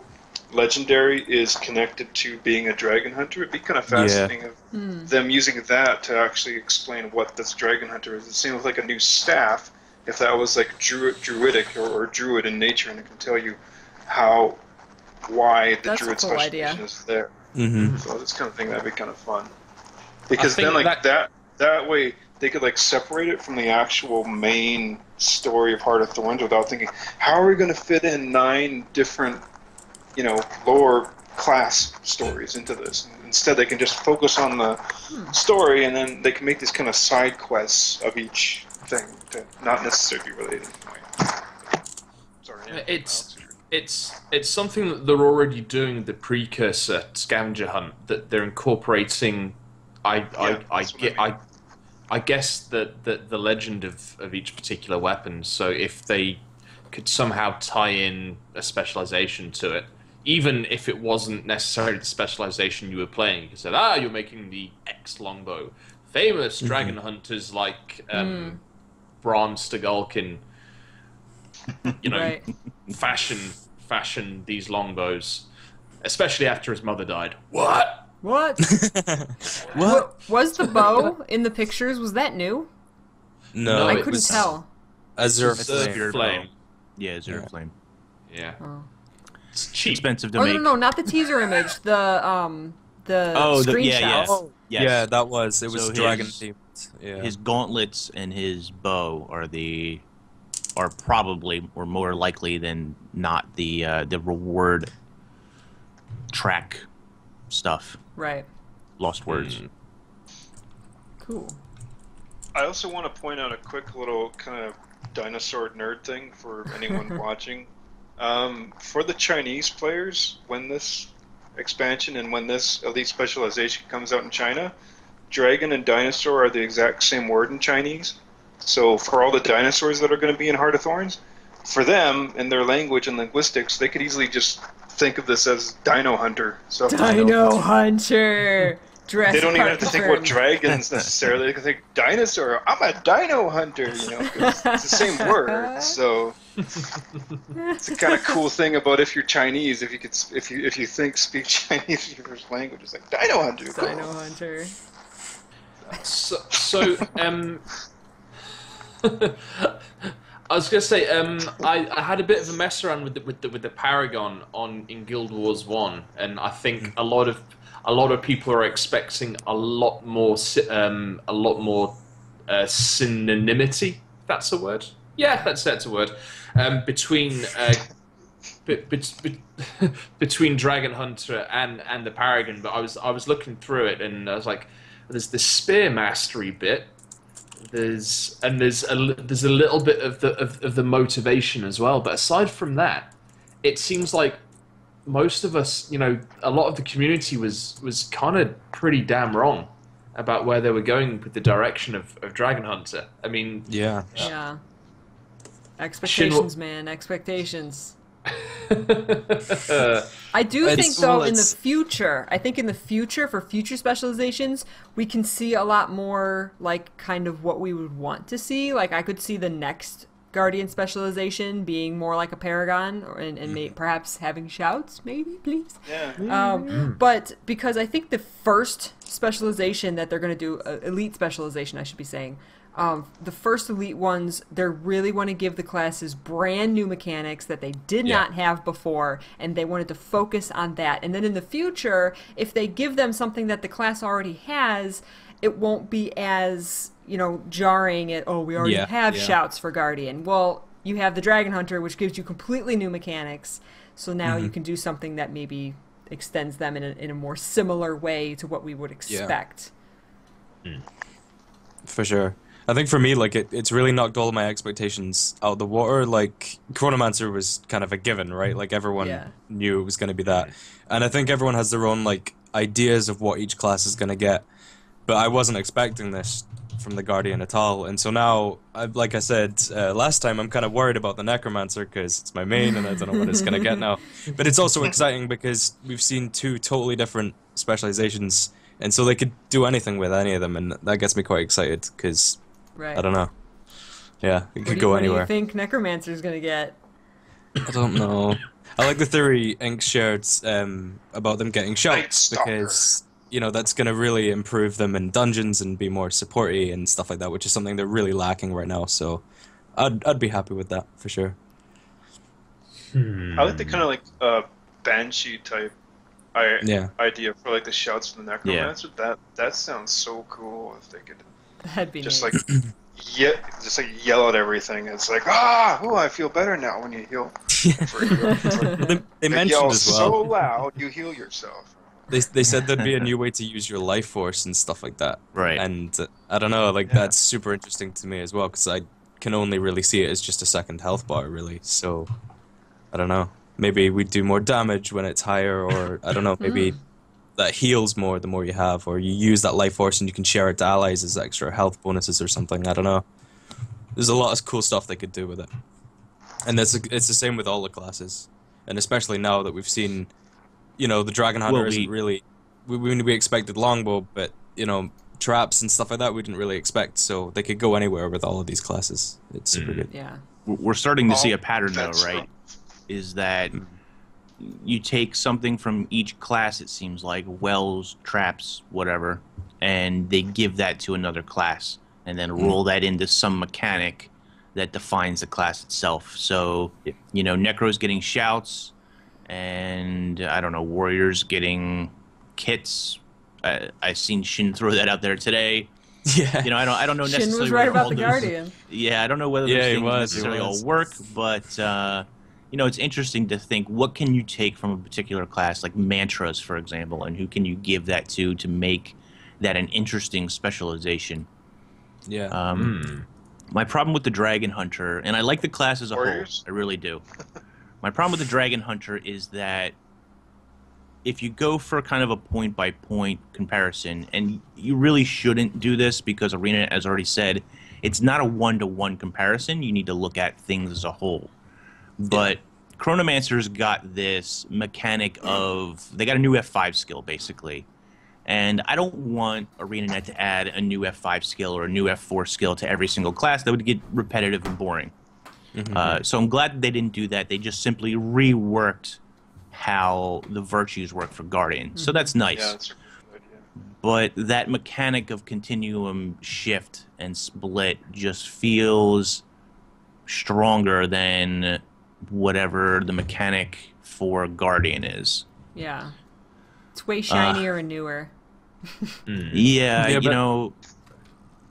legendary is connected to being a Dragon Hunter, it'd be kind of fascinating of them using that to actually explain what this Dragon Hunter is. It seems like a new staff, if that was like druidic or druid in nature, and it can tell you why the That's druid a cool specialization idea. is there. So this kind of thing, that'd be kind of fun. Because then like that way they could like separate it from the actual main story of Heart of Thorns without thinking, how are we going to fit in 9 different, lower class stories into this? Instead, they can just focus on the story, and then they can make these kind of side quests of each thing to not necessarily be related. Sorry. It's something that they're already doing, the precursor scavenger hunt, that they're incorporating. I guess that the legend of each particular weapon. So if they could somehow tie in a specialization to it, even if it wasn't necessarily the specialization you were playing, you could say, you're making the X longbow. Famous dragon hunters like Bram Stagulkin, Right. fashion these longbows, especially after his mother died. What? What? Was the bow in the pictures, was that new? No, I couldn't tell. Azure Flame. Yeah, Azure Flame. Yeah. Oh. It's cheap. Expensive to make. No, not the teaser image. The screenshots. Yes. Yeah, that was. It was So dragon his- themed. Yeah. His gauntlets and his bow are probably, or more likely than not, the reward track stuff. Right. Lost words. Cool. I also want to point out a quick little kind of dinosaur nerd thing for anyone watching. For the Chinese players, when this expansion and when this elite specialization comes out in China, dragon and dinosaur are the exact same word in Chinese. So for all the dinosaurs that are going to be in Heart of Thorns, for them, in their language and linguistics, they could easily just think of this as Dino Hunter. So Dino Hunter! Jurassic They don't even Park have to think about experiment. dragons necessarily. They can think dinosaur. I'm a dino hunter. You know, 'cause it's the same word. So it's a kind of cool thing about if you're Chinese, if you could, if you speak Chinese as your first language, it's like dino hunter. Cool. Dino hunter. So I was gonna say, I had a bit of a mess around with the Paragon in Guild Wars 1, and I think a lot of people are expecting a lot more synonymity. If that's a word. Yeah, that's a word. Between between Dragon Hunter and the Paragon, but I was looking through it and I was like, there's the spear mastery bit. There's a little bit of the motivation as well, but aside from that, it seems like most of us, you know, a lot of the community was kind of pretty damn wrong about where they were going with the direction of Dragon Hunter. I mean, Yeah. Expectations, man. Expectations. I do think, though, in the future, for future specializations, we can see a lot more, like, kind of what we would want to see. Like, I could see the next Guardian specialization being more like a Paragon, and perhaps having shouts, maybe, please. Yeah. But because I think the first specialization that they're going to do, elite specialization, I should be saying, the first elite ones, they really want to give the classes brand new mechanics that they did not have before, and they wanted to focus on that. And then in the future, if they give them something that the class already has, it won't be as, you know, jarring at, oh, we already have shouts for Guardian. Well, you have the Dragon Hunter, which gives you completely new mechanics, so now you can do something that maybe extends them in a more similar way to what we would expect. For sure. I think for me, like, it's really knocked all of my expectations out the water. Like, Chronomancer was kind of a given, right? Like, everyone knew it was going to be that. And I think everyone has their own, like, ideas of what each class is going to get. But I wasn't expecting this from the Guardian at all. And so now, like I said last time, I'm kind of worried about the Necromancer because it's my main and I don't know what it's going to get now. But it's also exciting because we've seen two totally different specializations. And so they could do anything with any of them. And that gets me quite excited because... Right. I don't know. Yeah, it could go anywhere. What do you think Necromancer's gonna get? I don't know. I like the theory Ink shared about them getting shouts because, you know, that's gonna really improve them in dungeons and be more supporty and stuff like that, which is something they're really lacking right now. So, I'd be happy with that for sure. I like the kind of like Banshee type idea for like the shouts from the Necromancer. That sounds so cool if they could. That'd be just nice. like yell at everything. It's like, I feel better now when you heal. They mentioned yell as well. So loud, you heal yourself. They said there'd be a new way to use your life force and stuff like that. Right. And I don't know, like that's super interesting to me as well because I can only really see it as just a second health bar, really. So I don't know. Maybe we do more damage when it's higher, or I don't know. Maybe. That heals more the more you have, or you use that life force and you can share it to allies as extra health bonuses or something. I don't know. There's a lot of cool stuff they could do with it. And it's the same with all the classes. And especially now that we've seen, you know, the Dragon Hunter isn't really... We expected longbow, but, you know, traps and stuff like that we didn't really expect, so they could go anywhere with all of these classes. It's super good. Yeah. We're starting to see a pattern, though, right? Is that... you take something from each class, it seems like, wells, traps, whatever, and they give that to another class, and then roll that into some mechanic that defines the class itself. So, you know, Necro's getting shouts, and, I don't know, Warriors getting kits. I've seen Shin throw that out there today. Yeah. You know, I don't know necessarily... Shin was right about the Guardian. Yeah, I don't know whether those things necessarily all work, but... you know, it's interesting to think, what can you take from a particular class, like mantras, for example, and who can you give that to make that an interesting specialization? Yeah. My problem with the Dragon Hunter, and I like the class as a whole, I really do. My problem with the Dragon Hunter is that if you go for kind of a point-by-point comparison, and you really shouldn't do this because ArenaNet has already said, it's not a one-to-one comparison. You need to look at things as a whole. But Chronomancer's got this mechanic of... they got a new F5 skill, basically. And I don't want ArenaNet to add a new F5 skill or a new F4 skill to every single class. That would get repetitive and boring. So I'm glad that they didn't do that. They just simply reworked how the virtues work for Guardian. So that's nice. Yeah, that's a good idea. But that mechanic of continuum shift and split just feels stronger than whatever the mechanic for Guardian is. Yeah. It's way shinier and newer. Yeah, you know,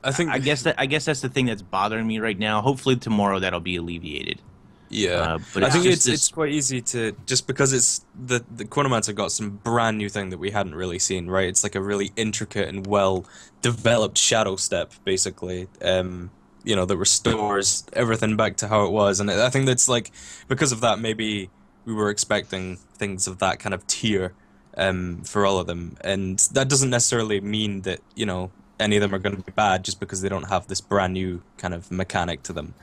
I think I guess that's the thing that's bothering me right now. Hopefully tomorrow that'll be alleviated. Yeah, but I think just it's quite easy to, just because it's the Chronomancer got some brand new thing that we hadn't really seen, right? It's like a really intricate and well developed shadow step, basically. You know, that restores everything back to how it was, and I think that's like, because of that, maybe we were expecting things of that kind of tier for all of them, and that doesn't necessarily mean that, you know, any of them are going to be bad just because they don't have this brand new kind of mechanic to them.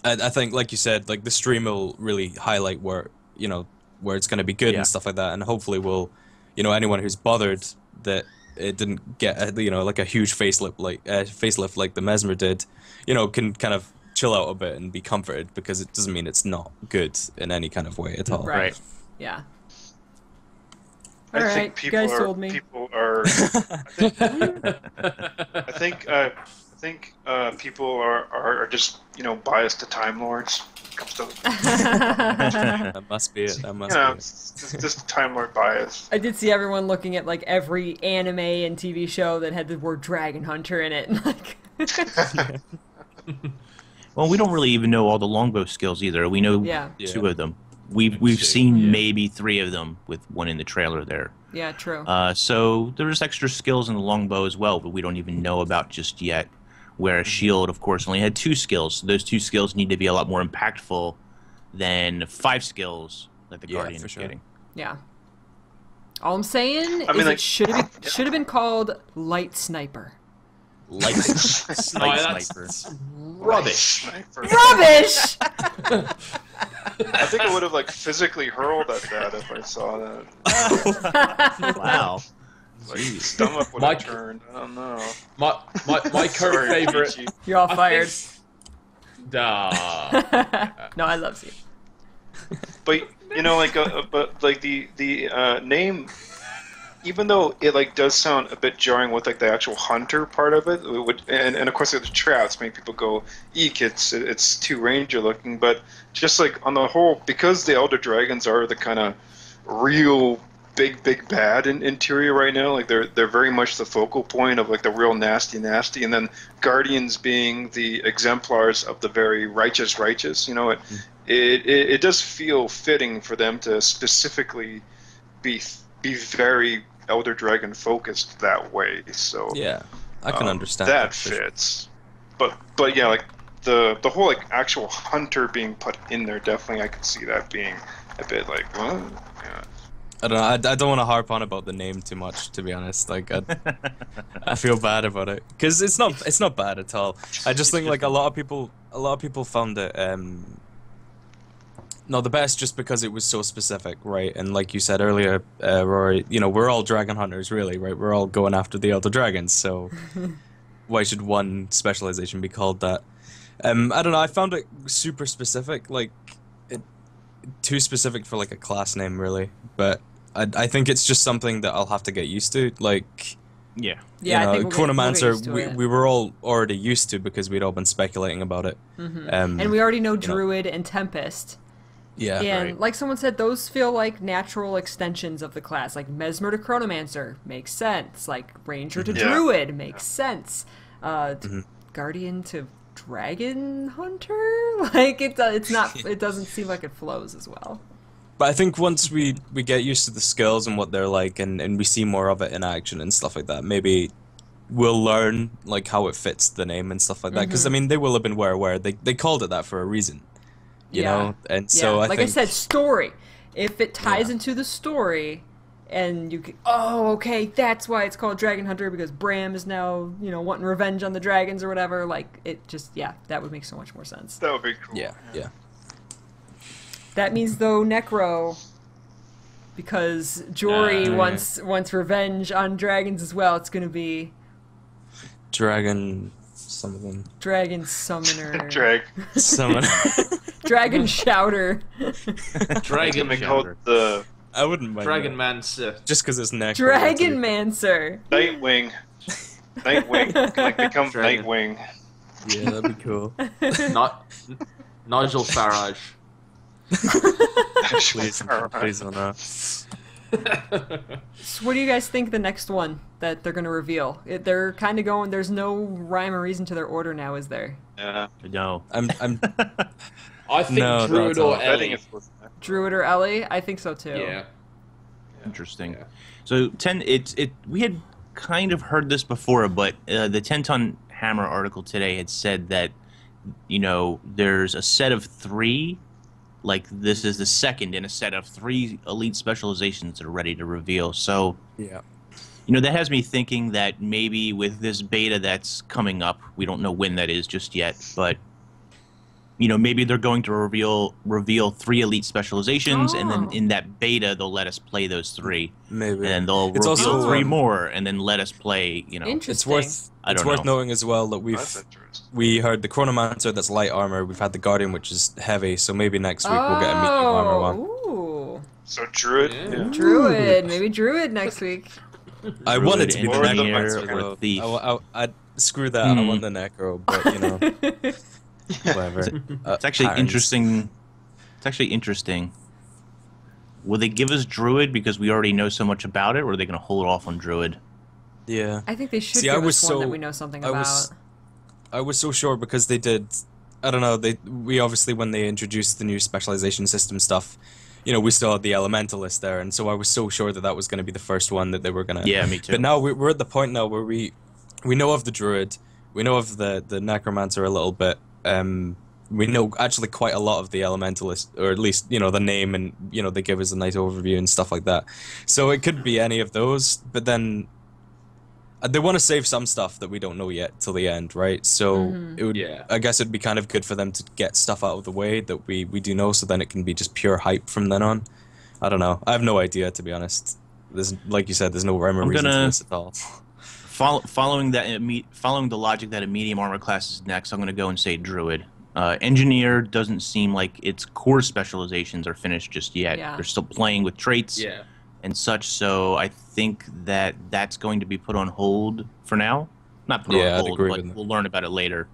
I think, like you said, like the stream will really highlight where, you know, where it's going to be good and stuff like that, and hopefully will, you know, anyone who's bothered that it didn't get you know, like a huge facelift like the Mesmer did, you know, can kind of chill out a bit and be comforted, because it doesn't mean it's not good in any kind of way at all. Right. Yeah. I think people are just, you know, biased to Time Lords. That must be it. That must be it. It's just Time Lord bias. I did see everyone looking at like every anime and TV show that had the word Dragon Hunter in it. And, like well, we don't really even know all the longbow skills either. We know two of them. We've seen maybe 3 of them, with one in the trailer there. Yeah, true. So there's extra skills in the longbow as well, but we don't even know about just yet. Whereas Shield, of course, only had 2 skills. So those 2 skills need to be a lot more impactful than 5 skills that the Guardian is getting. Yeah. All I'm saying is it should have been called Light Sniper. Light Sniper. Rubbish. Rubbish! I think I would have like physically hurled at that if I saw that. Wow. Like, stomach would have turned. I don't know. My current favorite. You're all fired. No, I love you. But you know, like, but like the name, even though it like does sound a bit jarring with like the actual hunter part of it, and of course the traps make people go, eek, it's too ranger looking. But just like on the whole, because the Elder Dragons are the kind of real big bad in interior right now, like they're very much the focal point of like the real nasty, and then Guardians being the exemplars of the very righteous, you know, it does feel fitting for them to specifically be very Elder Dragon focused that way. So yeah, I can understand that fits. But yeah, like the whole like actual hunter being put in there, definitely I could see that being a bit like, what? Yeah. I don't know. I don't want to harp on about the name too much, to be honest. Like, I feel bad about it, because it's not bad at all. I just think like a lot of people found it not the best just because it was so specific, right? And like you said earlier, Rory, you know, we're all dragon hunters, really, right? We're all going after the Elder Dragons, so why should one specialization be called that? I don't know. I found it super specific, like too specific for like a class name, really. But I think it's just something that I'll have to get used to. Like, yeah, you know, Chronomancer, we were all already used to because we'd all been speculating about it. And we already know Druid and Tempest. Yeah, and like someone said, those feel like natural extensions of the class. Like Mesmer to Chronomancer makes sense. Like Ranger to Druid makes sense. Guardian to Dragon Hunter, like it doesn't seem like it flows as well. But I think once we get used to the skills and what they're like, and we see more of it in action and stuff like that, maybe we'll learn like how it fits the name and stuff like that. Because I mean, they will have been aware. They called it that for a reason, you know. And so I said, story. If it ties into the story, and you can, okay, that's why it's called Dragon Hunter, because Bram is now, you know, wanting revenge on the dragons or whatever. Like, it just, that would make so much more sense. That would be cool. Yeah. That means, though, Necro, because Jory wants revenge on dragons as well. It's going to be Dragon something. Dragon Summoner. Summoner. Dragon Shouter. Dragon called the I wouldn't mind Dragon Mancer. just because it's neck. Dragon Mancer. Nightwing. Nightwing. Like become Dragon. Nightwing. Yeah, that'd be cool. Nigel Farage. Please don't know. So what do you guys think the next one that they're going to reveal? They're kind of going, there's no rhyme or reason to their order now, is there? Yeah. No. I think No, Druid not or at all. Ellie. Druid or Ellie? I think so too. Yeah. Interesting. Yeah. So we had kind of heard this before, but the 10-ton hammer article today had said that there's a set of 3, like this is the second in a set of 3 elite specializations that are ready to reveal. So Yeah. that has me thinking that maybe with this beta that's coming up, we don't know when that is just yet, but maybe they're going to reveal 3 elite specializations, and then in that beta they'll let us play those 3. Maybe. And then they'll It's reveal also, 3 more, and then let us play. Interesting. It's worth. I It's don't worth know. knowing as well that That's interesting. we heard the Chronomancer that's light armor. We've had the Guardian, which is heavy. So maybe next week we'll get a medium armor one. Ooh. So Druid. Yeah. Druid. Maybe Druid next week. I want it to be the Engineer Necromancer. or Thief. I'd screw that. I want the Necro, but whatever. It's actually patterns. interesting. It's actually interesting. Will they give us Druid because we already know so much about it, or are they going to hold off on Druid? Yeah. I think they should See, give I was us one that so- we know something I about. was so sure because they did. I don't know. We obviously, when they introduced the new specialization system stuff, we still had the Elementalist there, and so I was so sure that was going to be the first one that they were going to. Yeah, me too. But now we're at the point now where we know of the Druid, we know of the Necromancer a little bit. We know actually quite a lot of the Elementalist, or at least the name, and they give us a nice overview and stuff like that. So it could be any of those, but then they want to save some stuff that we don't know yet till the end, right? So it would, I guess it'd be kind of good for them to get stuff out of the way that we do know, so then it can be just pure hype from then on. I don't know. I have no idea, to be honest. There's, like you said, there's no rhyme or reason to this at all. Following the logic that a medium armor class is next, I'm going to go and say Druid. Engineer doesn't seem like its core specializations are finished just yet. Yeah. They're still playing with traits and such, so I think that's going to be put on hold for now. Not put on hold, but we'll learn about it later.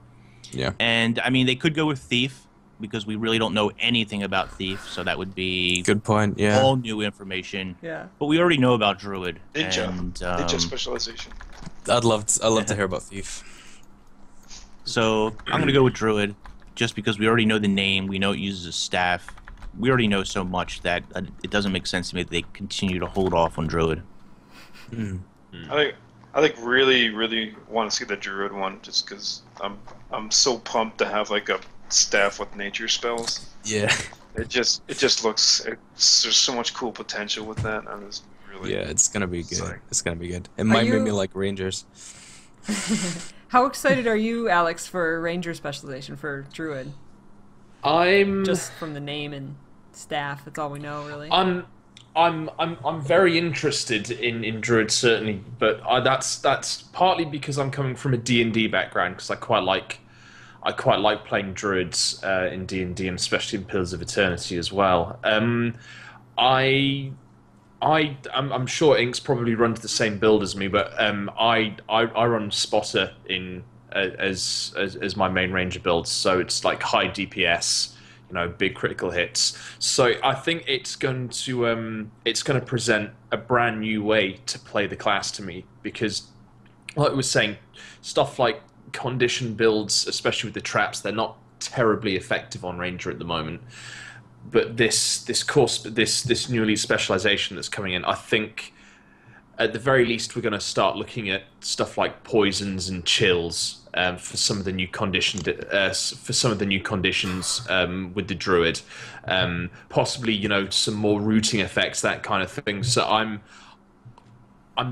Yeah. And, I mean, they could go with Thief, because we really don't know anything about Thief, so that would be good point. Yeah. all new information. Yeah. But we already know about Druid. Ninja. And, Ninja specialization. I'd love to hear about Thief. So I'm going to go with Druid, just because we already know the name, we know it uses a staff. We already know so much that it doesn't make sense to me that they continue to hold off on Druid. I think really, really want to see the Druid one, just because I'm so pumped to have like a staff with nature spells. Yeah. It just looks there's so much cool potential with that. I'm just really it's gonna be good. Sorry. It's gonna be good. It might make me like Rangers. How excited are you, Alex, for Ranger specialization for Druid? I'm Just from the name and staff, that's all we know, really. I'm very interested in Druid, certainly, but that's partly because I'm coming from a D&D background, because I quite like playing Druids in D&D, and especially in Pillars of Eternity as well. I'm sure Ink's probably runs the same build as me, but I run Spotter in as my main Ranger build, so it's like high DPS, big critical hits. So I think it's going to present a brand new way to play the class to me, because, like I was saying, stuff like condition builds, especially with the traps, they're not terribly effective on Ranger at the moment. But this new elite specialization that's coming in, I think at the very least we're going to start looking at stuff like poisons and chills for some of the new conditions with the Druid, possibly some more rooting effects, that kind of thing. So I'm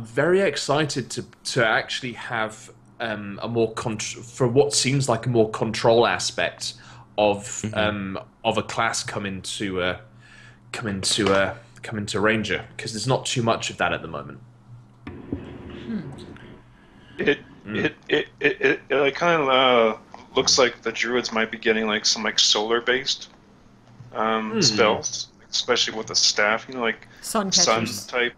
very excited to actually have a more for what seems like a more control aspect of a class come into come into Ranger, because there's not too much of that at the moment. It like kind of looks like the druids might be getting like some like solar based spells, especially with the staff. You know, like sun type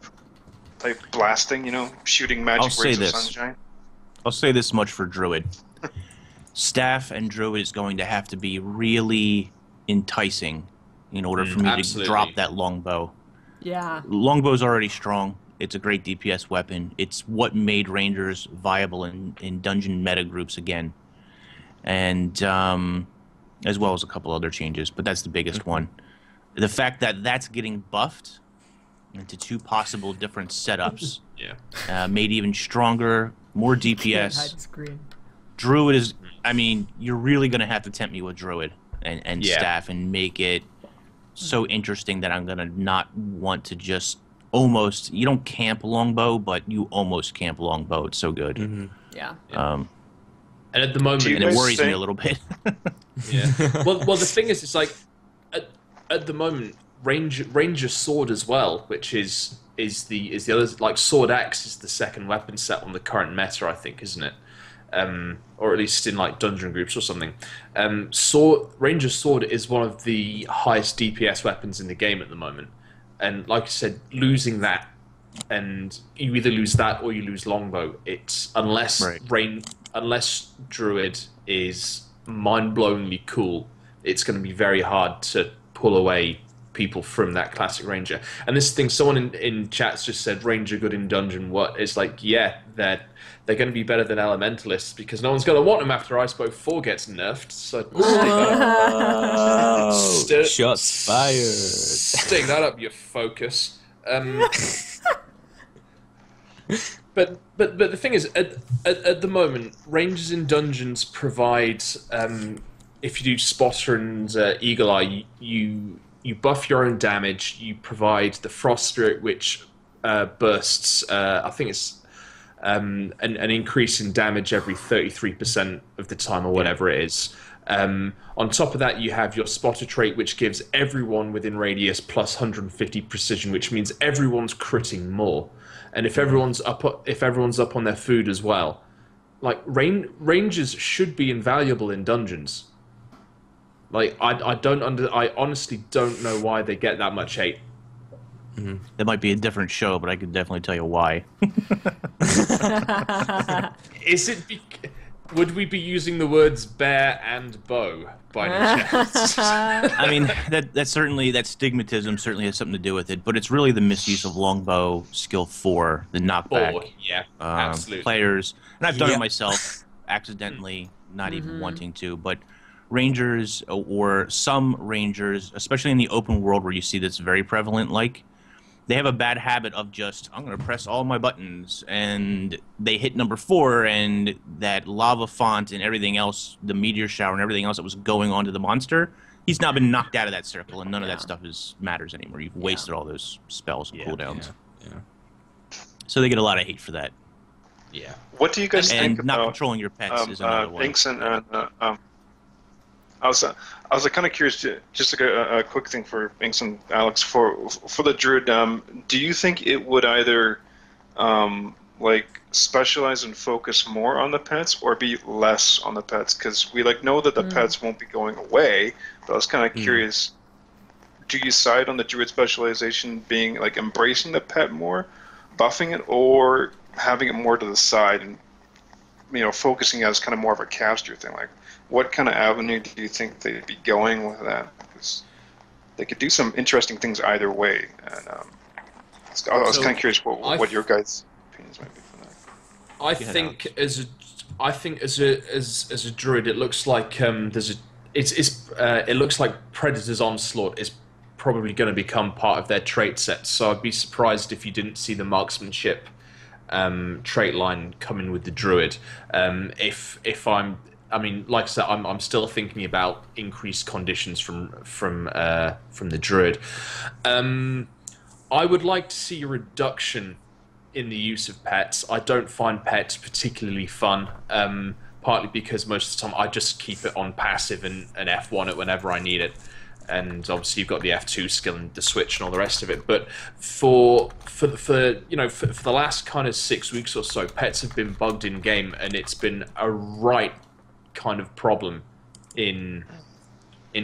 blasting. You know, shooting magic rays of sunshine. I'll say this much for druid: staff and druid is going to have to be really enticing in order for me to drop that longbow. Yeah, longbow's already strong. It's a great DPS weapon. It's what made Rangers viable in dungeon meta groups again. And as well as a couple other changes, but that's the biggest one. The fact that that's getting buffed into 2 possible different setups made even stronger, more DPS. Druid is, I mean, you're really going to have to tempt me with Druid and staff and make it so interesting that I'm going to not want to just almost, you don't camp longbow, but you almost camp longbow. It's so good. Yeah. And at the moment, and it worries me a little bit. Well, the thing is, it's like at the moment, Ranger sword as well, which is the other, like sword axe is the second weapon set on the current meta, I think, isn't it? Or at least in like dungeon groups or something. Ranger sword is one of the highest DPS weapons in the game at the moment. And like I said, losing that, and you either lose that or you lose longbow. It's unless Druid is mind-blowingly cool, it's going to be very hard to pull away people from that classic Ranger. And this thing, someone in chats just said, Ranger good in dungeon. What? It's like, yeah, they're going to be better than Elementalists because no one's going to want them after Icebow 4 gets nerfed. So shots fired. Stick that up, you focus. But the thing is, at the moment, Rangers in dungeons provide, if you do Spotter and Eagle Eye, you buff your own damage. You provide the Frost Spirit, which bursts. I think it's an increase in damage every 33% of the time, or whatever it is. On top of that, you have your Spotter trait, which gives everyone within radius plus 150 precision, which means everyone's critting more. And if everyone's up on their food as well, like Rangers should be invaluable in dungeons. Like I honestly don't know why they get that much hate. That might be a different show, but I could definitely tell you why. Is it? Would we be using the words bear and bow by any chance? I mean, that stigmatism certainly has something to do with it, but it's really the misuse of longbow skill 4, the knockback. Absolutely. Players, and I've done it myself, accidentally, not even wanting to, but Rangers, or some Rangers, especially in the open world where you see this very prevalent, like, they have a bad habit of just, I'm going to press all my buttons, and they hit number 4, and that lava font and everything else, the meteor shower and everything else that was going on to the monster, he's now been knocked out of that circle, and none of that stuff matters anymore. You've wasted all those spells and cooldowns. So they get a lot of hate for that. Yeah. What do you guys think about... And not about, controlling your pets is another one. I was kind of curious, just a quick thing for Inks and Alex, for the Druid. Do you think it would either like specialize and focus more on the pets, or be less on the pets? Because we know that the pets won't be going away. But I was kind of curious. Do you side on the Druid specialization being like embracing the pet more, buffing it, or having it more to the side and focusing as kind of more of a caster thing? Like, what kind of avenue do you think they'd be going with that? Because they could do some interesting things either way. And I was kind of curious what your guys' opinions might be for that. I think as a druid, it looks like it looks like Predator's Onslaught is probably going to become part of their trait set. So I'd be surprised if you didn't see the marksmanship trait line coming with the druid. I mean, like I said, I'm still thinking about increased conditions from the druid. I would like to see a reduction in the use of pets. I don't find pets particularly fun, partly because most of the time I just keep it on passive and F1 it whenever I need it. and obviously you've got the F2 skill and the switch and all the rest of it. But for the last kind of 6 weeks or so, pets have been bugged in game, and it's been a right kind of problem in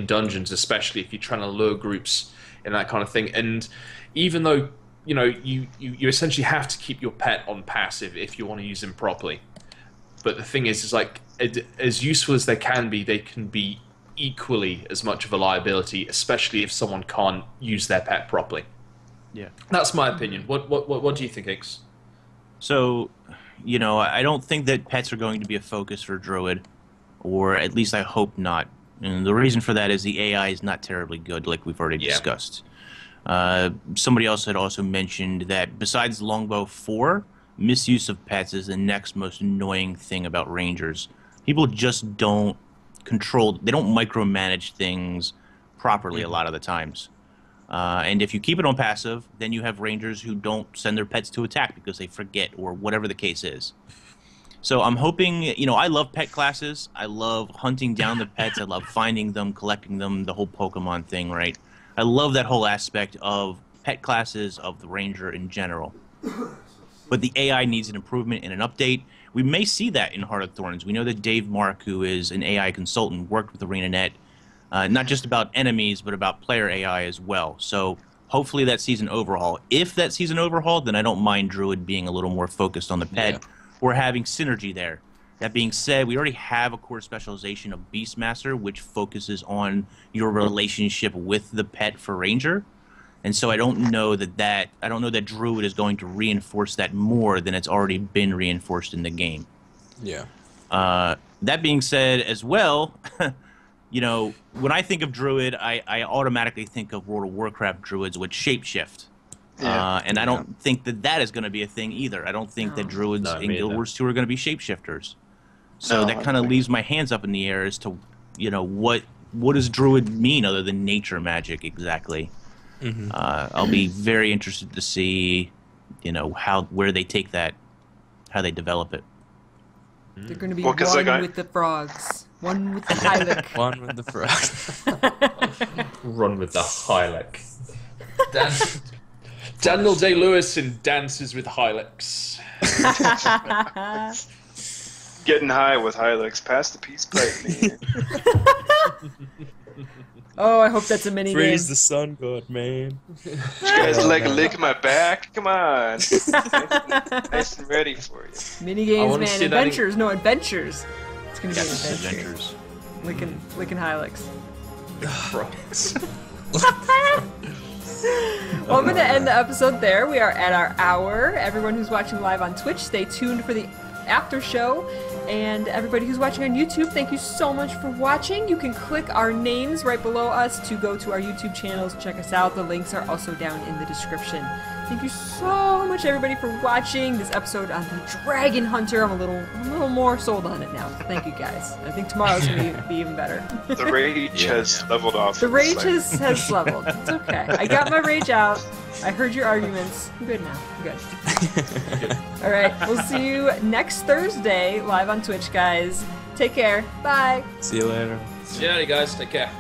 dungeons, especially if you're trying to lure groups and that kind of thing. And even though you essentially have to keep your pet on passive if you want to use him properly. But the thing is like, as useful as they can be equally as much of a liability, especially if someone can't use their pet properly. Yeah, that's my opinion. What do you think, Inks? So, I don't think that pets are going to be a focus for Druid, or at least I hope not. And the reason for that is the AI is not terribly good, like we've already discussed. Somebody else had also mentioned that besides Longbow 4, misuse of pets is the next most annoying thing about Rangers. People just don't they don't micromanage things properly a lot of the times. And if you keep it on passive, then you have Rangers who don't send their pets to attack because they forget or whatever the case is. So I'm hoping, I love pet classes. I love hunting down the pets. I love finding them, collecting them, the whole Pokemon thing, right? I love that whole aspect of pet classes, of the Ranger in general. But the AI needs an improvement and an update. We may see that in Heart of Thorns. We know that Dave Mark, who is an AI consultant, worked with ArenaNet, not just about enemies, but about player AI as well. So hopefully that sees an overhaul. If that sees an overhaul, then I don't mind Druid being a little more focused on the pet or having synergy there. That being said, we already have a core specialization of Beastmaster, which focuses on your relationship with the pet for Ranger. And so I don't know that Druid is going to reinforce that more than it's already been reinforced in the game. Yeah. That being said, as well, when I think of Druid, I automatically think of World of Warcraft Druids with shapeshift. And I don't think that is going to be a thing either. I don't think that Druids in Guild Wars 2 are going to be shapeshifters. So that kind of leaves my hands up in the air as to, what does Druid mean other than nature magic exactly? Mm-hmm. I'll be very interested to see, where they take that, how they develop it. They're going to be one with the frogs, one with the Hylic. One with the frogs. Run with the Hylic. Daniel Day-Lewis in Dances with Hylics. Getting high with Hylics. Pass the peace pipe, man. Oh, I hope that's a mini game. Freeze the sun god, man. You guys like a lick my back? Come on. Nice and ready for you. Mini games, man. Adventures. No, adventures. It's going to be adventures. Licking Hylics. Frogs. Well, I'm going to end the episode there. We are at our hour. Everyone who's watching live on Twitch, stay tuned for the after show. And everybody who's watching on YouTube, thank you so much for watching. You can click our names right below us to go to our YouTube channels, check us out. The links are also down in the description. Thank you so much, everybody, for watching this episode on the Dragon Hunter. I'm a little more sold on it now. So thank you, guys. I think tomorrow's going to be even better. The rage has leveled off. The rage has leveled. It's okay. I got my rage out. I heard your arguments. I'm good now. I'm good. All right. We'll see you next Thursday live on Twitch, guys. Take care. Bye. See you later. Yeah, you guys. Take care.